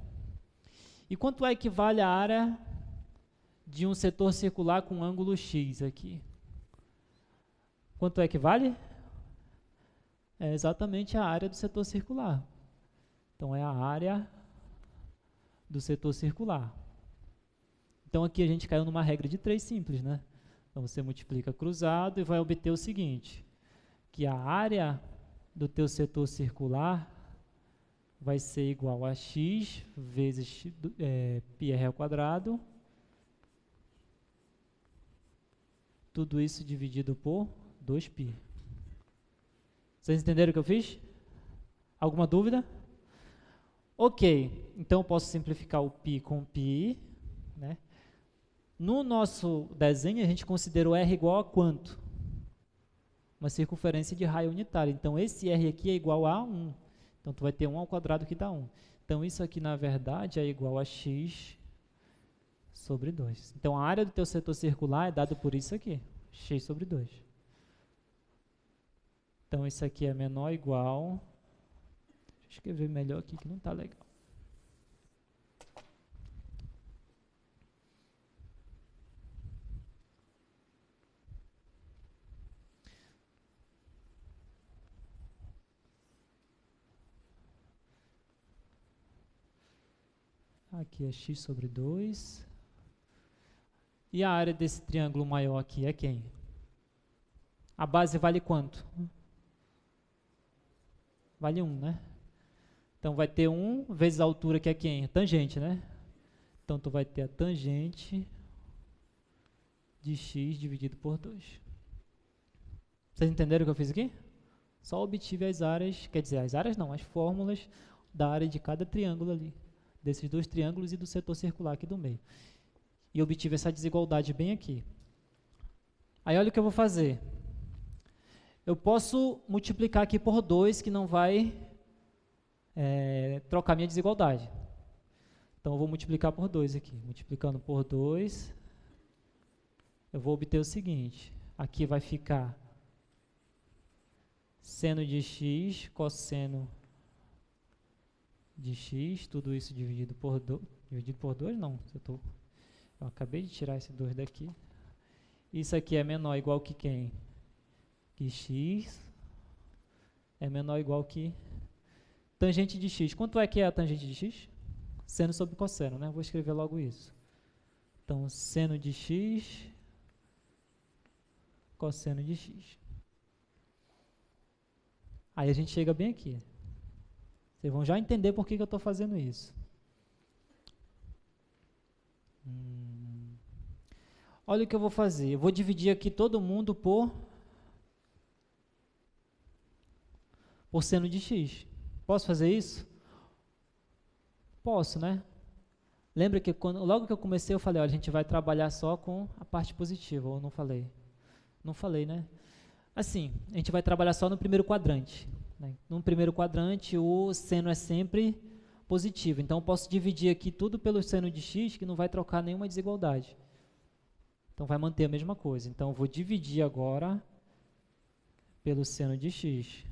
E quanto é que vale a área de um setor circular com ângulo x aqui? Quanto é que vale? É exatamente a área do setor circular. Então, é a área do setor circular. Então, aqui a gente caiu numa regra de 3 simples, né? Então, você multiplica cruzado e vai obter o seguinte, que a área do teu setor circular vai ser igual a x vezes πr ao quadrado, tudo isso dividido por 2π. Vocês entenderam o que eu fiz? Alguma dúvida? Ok, então eu posso simplificar o π com π, né? No nosso desenho, a gente considerou r igual a quanto? Uma circunferência de raio unitário. Então, esse r aqui é igual a 1. Então, tu vai ter 1 ao quadrado que dá 1. Então, isso aqui, na verdade, é igual a x sobre 2. Então, a área do teu setor circular é dada por isso aqui, x sobre 2. Então, isso aqui é menor ou igual... Deixa eu escrever melhor aqui, que não está legal. Aqui é x sobre 2. E a área desse triângulo maior aqui é quem? A base vale quanto? Vale 1, né? Então, vai ter 1 vezes a altura, que é quem? A tangente, né? Então, tu vai ter a tangente de x dividido por 2. Vocês entenderam o que eu fiz aqui? Só obtive as áreas, quer dizer, as áreas não, as fórmulas da área de cada triângulo ali. Desses 2 triângulos e do setor circular aqui do meio. E obtive essa desigualdade bem aqui. Aí, olha o que eu vou fazer. Eu posso multiplicar aqui por 2, que não vai trocar minha desigualdade. Então, eu vou multiplicar por 2 aqui. Multiplicando por 2, eu vou obter o seguinte. Aqui vai ficar seno de x, cosseno de x, tudo isso dividido por 2. Dividido por 2 não, eu acabei de tirar esse 2 daqui. Isso aqui é menor ou igual que quem? Que x é menor ou igual que tangente de x. Quanto é que é a tangente de x? Seno sobre cosseno, né? Vou escrever logo isso. Então, seno de x, cosseno de x. Aí a gente chega bem aqui. Vocês vão já entender por que eu estou fazendo isso. Olha o que eu vou fazer. Eu vou dividir aqui todo mundo por seno de x. Posso fazer isso? Posso, né? Lembra que logo que eu comecei eu falei, olha, a gente vai trabalhar só com a parte positiva, ou não falei? Não falei, né? Assim, a gente vai trabalhar só no primeiro quadrante. Né? No primeiro quadrante, o seno é sempre positivo. Então, eu posso dividir aqui tudo pelo seno de x, que não vai trocar nenhuma desigualdade. Então, vai manter a mesma coisa. Então, eu vou dividir agora pelo seno de x.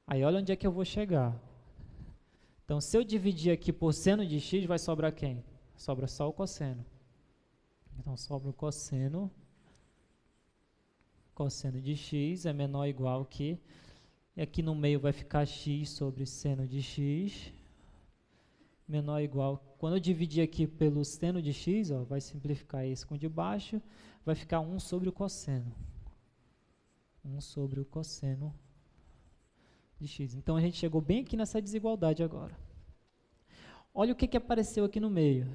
Aí, olha onde é que eu vou chegar. Então, se eu dividir aqui por seno de x, vai sobrar quem? Sobra só o cosseno. Então, sobra o cosseno. Cosseno de x é menor ou igual que... E aqui no meio vai ficar x sobre seno de x. Menor ou igual... Quando eu dividir aqui pelo seno de x, ó, vai simplificar esse com o de baixo. Vai ficar 1 sobre o cosseno. 1 sobre o cosseno de x. Então, a gente chegou bem aqui nessa desigualdade agora. Olha o que apareceu aqui no meio.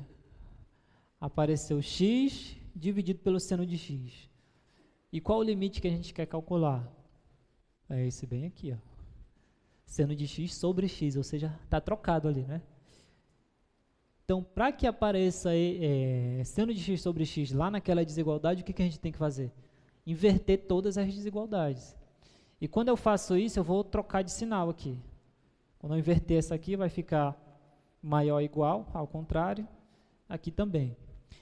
Apareceu x dividido pelo seno de x. E qual o limite que a gente quer calcular? É esse bem aqui, ó. Seno de x sobre x, ou seja, está trocado ali, né? Então, para que apareça seno de x sobre x lá naquela desigualdade, o que a gente tem que fazer? Inverter todas as desigualdades. E quando eu faço isso, eu vou trocar de sinal aqui. Quando eu inverter essa aqui, vai ficar maior ou igual, ao contrário, aqui também.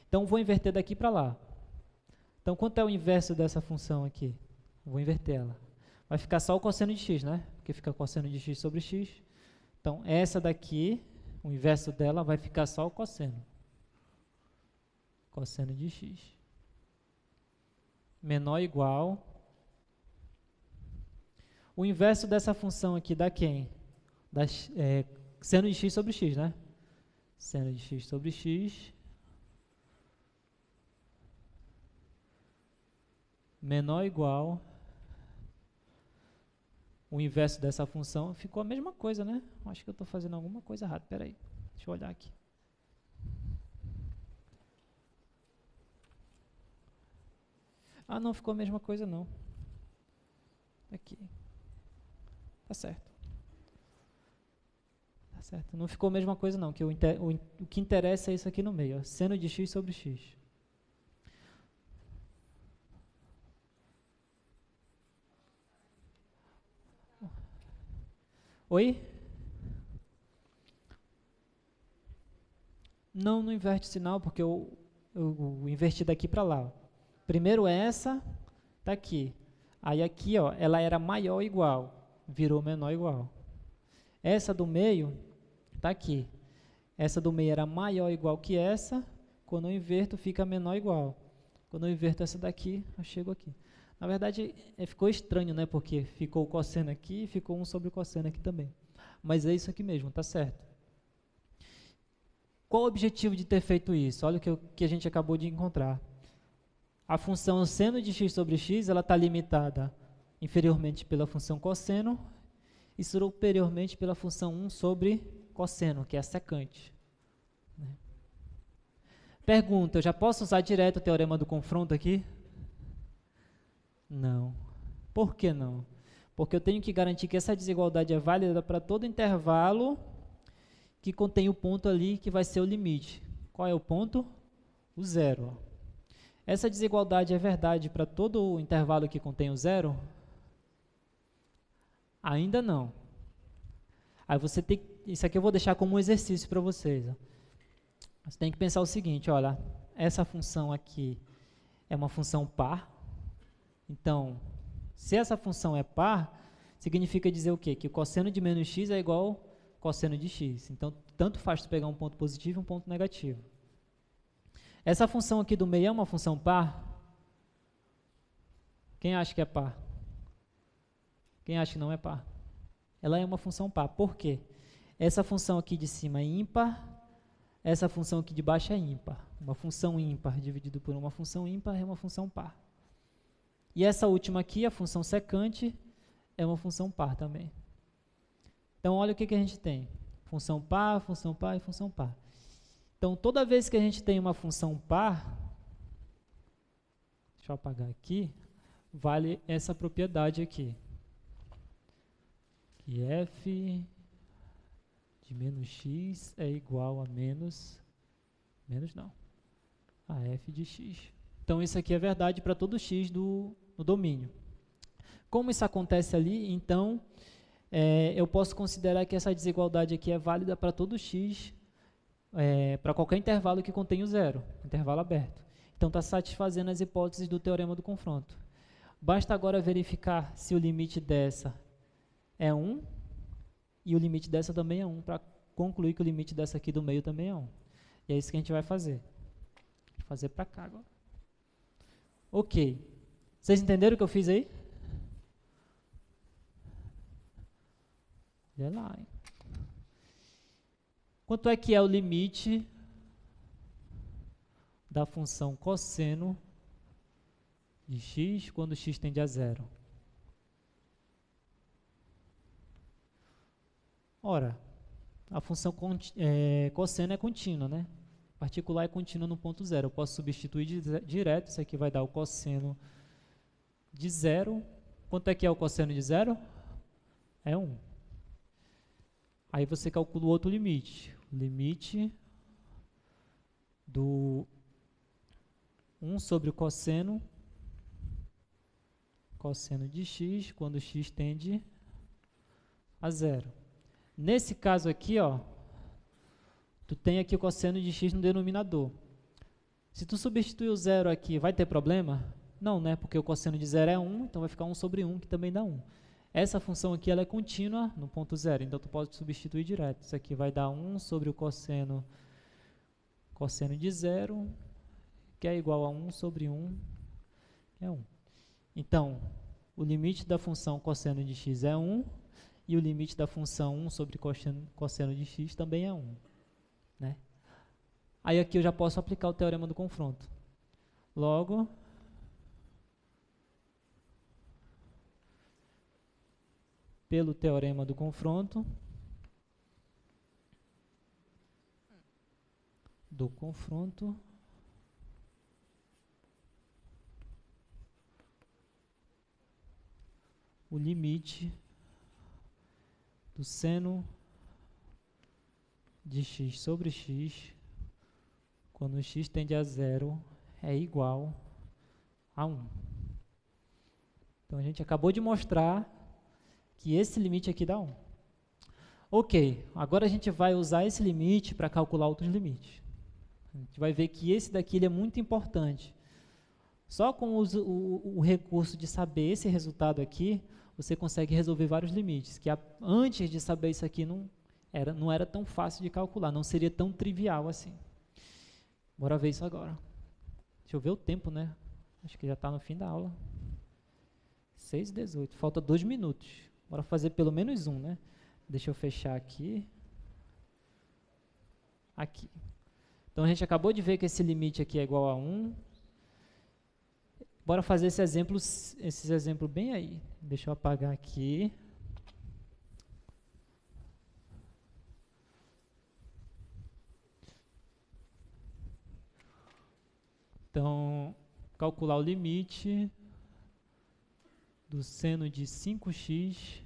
Então, vou inverter daqui para lá. Então, quanto é o inverso dessa função aqui? Vou inverter ela. Vai ficar só o cosseno de x, né? Porque fica cosseno de x sobre x. Então, essa daqui, o inverso dela, vai ficar só o cosseno. Cosseno de x. Menor ou igual. O inverso dessa função aqui dá quem? Seno de x sobre x, né? Seno de x sobre x. Menor ou igual. O inverso dessa função ficou a mesma coisa, né? Acho que eu estou fazendo alguma coisa errada. Espera aí, deixa eu olhar aqui. Ah, não ficou a mesma coisa, não. Aqui. Tá certo. Tá certo. Não ficou a mesma coisa, não. Que o que interessa é isso aqui no meio. Ó. Seno de x sobre x. Oi? Não inverte o sinal, porque eu inverti daqui para lá. Ó. Primeiro essa, tá aqui. Aí aqui, ó, ela era maior ou igual, virou menor ou igual. Essa do meio, tá aqui. Essa do meio era maior ou igual que essa, quando eu inverto fica menor ou igual. Quando eu inverto essa daqui, eu chego aqui. Na verdade, ficou estranho, né? Porque ficou o cosseno aqui e ficou 1 sobre o cosseno aqui também. Mas é isso aqui mesmo, tá certo. Qual o objetivo de ter feito isso? Olha o que a gente acabou de encontrar. A função seno de x sobre x, ela está limitada inferiormente pela função cosseno e superiormente pela função 1 sobre cosseno, que é a secante. Pergunta, eu já posso usar direto o teorema do confronto aqui? Não. Por que não? Porque eu tenho que garantir que essa desigualdade é válida para todo intervalo que contém o ponto ali que vai ser o limite. Qual é o ponto? O zero. Essa desigualdade é verdade para todo o intervalo que contém o zero? Ainda não. Aí você tem, isso aqui eu vou deixar como um exercício para vocês. Ó. Você tem que pensar o seguinte, olha, essa função aqui é uma função par. Então, se essa função é par, significa dizer o quê? Que o cosseno de menos x é igual ao cosseno de x. Então, tanto faz tu pegar um ponto positivo e um ponto negativo. Essa função aqui do meio é uma função par? Quem acha que é par? Quem acha que não é par? Ela é uma função par. Por quê? Essa função aqui de cima é ímpar, essa função aqui de baixo é ímpar. Uma função ímpar dividido por uma função ímpar é uma função par. E essa última aqui, a função secante, é uma função par também. Então, olha o que a gente tem. Função par e função par. Então, toda vez que a gente tem uma função par, deixa eu apagar aqui, vale essa propriedade aqui. Que f de menos x é igual a menos não, a f de x. Então, isso aqui é verdade para todo x no domínio. Como isso acontece ali, então, eu posso considerar que essa desigualdade aqui é válida para todo x para qualquer intervalo que contenha o zero, intervalo aberto. Então está satisfazendo as hipóteses do teorema do confronto. Basta agora verificar se o limite dessa é 1 e o limite dessa também é 1, para concluir que o limite dessa aqui do meio também é 1. E é isso que a gente vai fazer. Vou fazer para cá agora. Ok. Vocês entenderam o que eu fiz aí? Olha lá. Hein? Quanto é que é o limite da função cosseno de x quando x tende a zero? Ora, a função cosseno é contínua, né? Particular é contínua no ponto zero. Eu posso substituir direto, isso aqui vai dar o cosseno de zero. Quanto é que é o cosseno de zero? É 1. Aí você calcula o outro limite. O limite do 1 sobre o cosseno de x, quando x tende a zero. Nesse caso aqui, ó, tu tem aqui o cosseno de x no denominador. Se tu substituir o zero aqui, vai ter problema? Não, né? Porque o cosseno de zero é 1, então vai ficar 1 sobre 1, que também dá 1. Essa função aqui ela é contínua no ponto zero, então tu pode substituir direto. Isso aqui vai dar 1 sobre o cosseno de zero, que é igual a 1 sobre 1, que é 1. Então, o limite da função cosseno de x é 1, e o limite da função 1 sobre cosseno de x também é 1. Né? Aí aqui eu já posso aplicar o teorema do confronto. Logo, pelo teorema do confronto, o limite do seno de x sobre x, quando x tende a zero, é igual a 1. Então, a gente acabou de mostrar que esse limite aqui dá 1. Ok, agora a gente vai usar esse limite para calcular outros limites. A gente vai ver que esse daqui ele é muito importante. Só com o recurso de saber esse resultado aqui, você consegue resolver vários limites, que antes de saber isso aqui não era tão fácil de calcular, não seria tão trivial assim. Bora ver isso agora. Deixa eu ver o tempo, né? Acho que já está no fim da aula. 6h18, falta 2 minutos. Bora fazer pelo menos um, né? Deixa eu fechar aqui. Aqui. Então, a gente acabou de ver que esse limite aqui é igual a 1. Bora fazer esses exemplos bem aí. Deixa eu apagar aqui. Então, calcular o limite do seno de 5x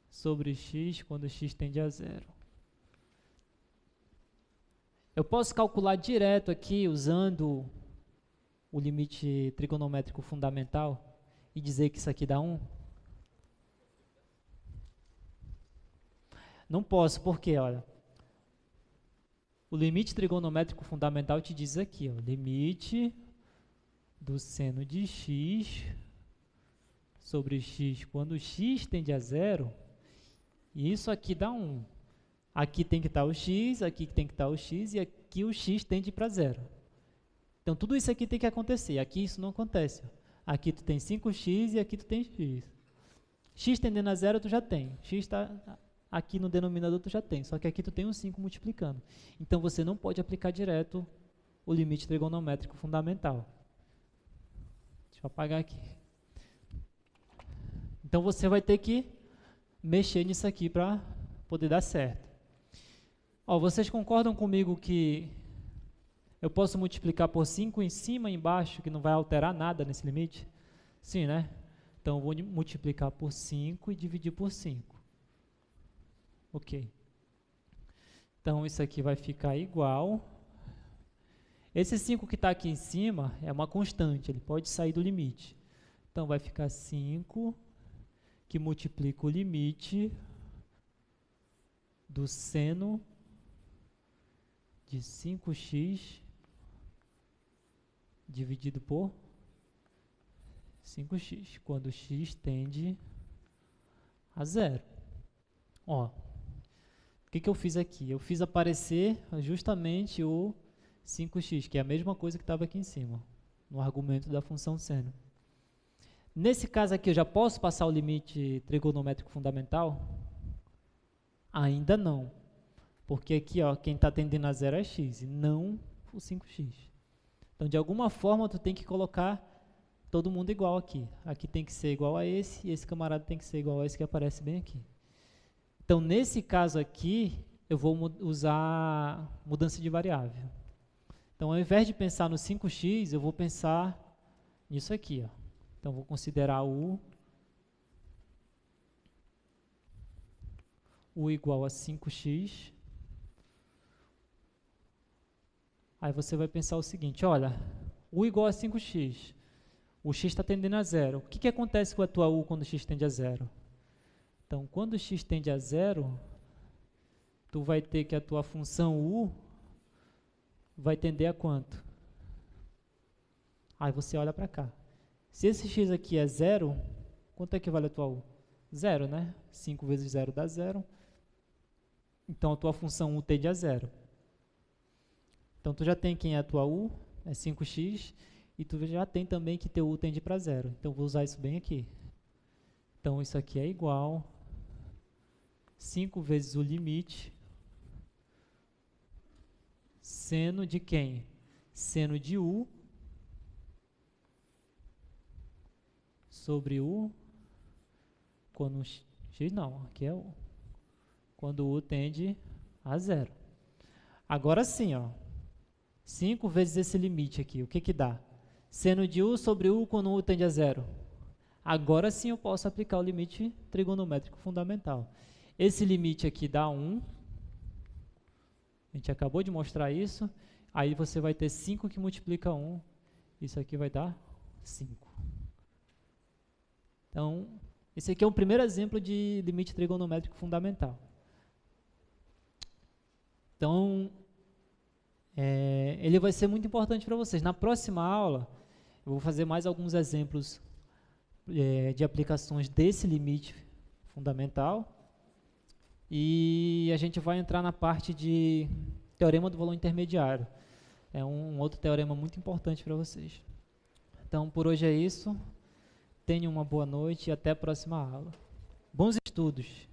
sobre x quando x tende a zero. Eu posso calcular direto aqui usando o limite trigonométrico fundamental e dizer que isso aqui dá 1? Não posso, porque, olha, o limite trigonométrico fundamental te diz aqui, ó, limite do seno de x sobre x quando x tende a zero, e isso aqui dá 1. Aqui tem que estar o x, aqui tem que estar o x, e aqui o x tende para zero. Então, tudo isso aqui tem que acontecer. Aqui isso não acontece. Aqui tu tem 5x e aqui tu tem x. X tendendo a zero, tu já tem. X está aqui no denominador, tu já tem. Só que aqui tu tem um 5 multiplicando. Então, você não pode aplicar direto o limite trigonométrico fundamental. Deixa eu apagar aqui. Então, você vai ter que mexer nisso aqui para poder dar certo. Ó, vocês concordam comigo que eu posso multiplicar por 5 em cima e embaixo, que não vai alterar nada nesse limite? Sim, né? Então, eu vou multiplicar por 5 e dividir por 5. Ok. Então, isso aqui vai ficar igual. Esse 5 que está aqui em cima é uma constante, ele pode sair do limite. Então, vai ficar 5, que multiplica o limite do seno de 5x dividido por 5x, quando x tende a 0. Ó, o que eu fiz aqui? Eu fiz aparecer justamente o 5x, que é a mesma coisa que estava aqui em cima, no argumento da função seno. Nesse caso aqui, eu já posso passar o limite trigonométrico fundamental? Ainda não, porque aqui, ó, quem está tendendo a 0 é x, e não o 5x. Então, de alguma forma, tu tem que colocar todo mundo igual aqui. Aqui tem que ser igual a esse, e esse camarada tem que ser igual a esse que aparece bem aqui. Então, nesse caso aqui, eu vou usar mudança de variável. Então, ao invés de pensar no 5x, eu vou pensar nisso aqui, ó. Então, vou considerar u igual a 5x. Aí você vai pensar o seguinte, olha, u igual a 5x. O x está tendendo a 0. O que acontece com a tua u quando o x tende a 0? Então, quando o x tende a 0, tu vai ter que a tua função u vai tender a quanto? Aí você olha para cá. Se esse x aqui é 0, quanto é que vale a tua u? 0, né? 5 vezes 0 dá 0. Então, a tua função u tende a 0. Então, tu já tem quem é a tua u, é 5x, e tu já tem também que teu u tende para 0. Então, vou usar isso bem aqui. Então, isso aqui é igual 5 vezes o limite seno de quem? Seno de u sobre u quando x não, aqui é u, quando u tende a 0. Agora sim, ó, 5 vezes esse limite aqui, o que que dá? Seno de u sobre u quando u tende a 0. Agora sim eu posso aplicar o limite trigonométrico fundamental. Esse limite aqui dá 1. A gente acabou de mostrar isso. Aí você vai ter 5 que multiplica 1. Isso aqui vai dar 5. Então, esse aqui é o primeiro exemplo de limite trigonométrico fundamental. Então, ele vai ser muito importante para vocês. Na próxima aula, eu vou fazer mais alguns exemplos de aplicações desse limite fundamental. E a gente vai entrar na parte de teorema do valor intermediário. É um outro teorema muito importante para vocês. Então, por hoje é isso. Tenham uma boa noite e até a próxima aula. Bons estudos!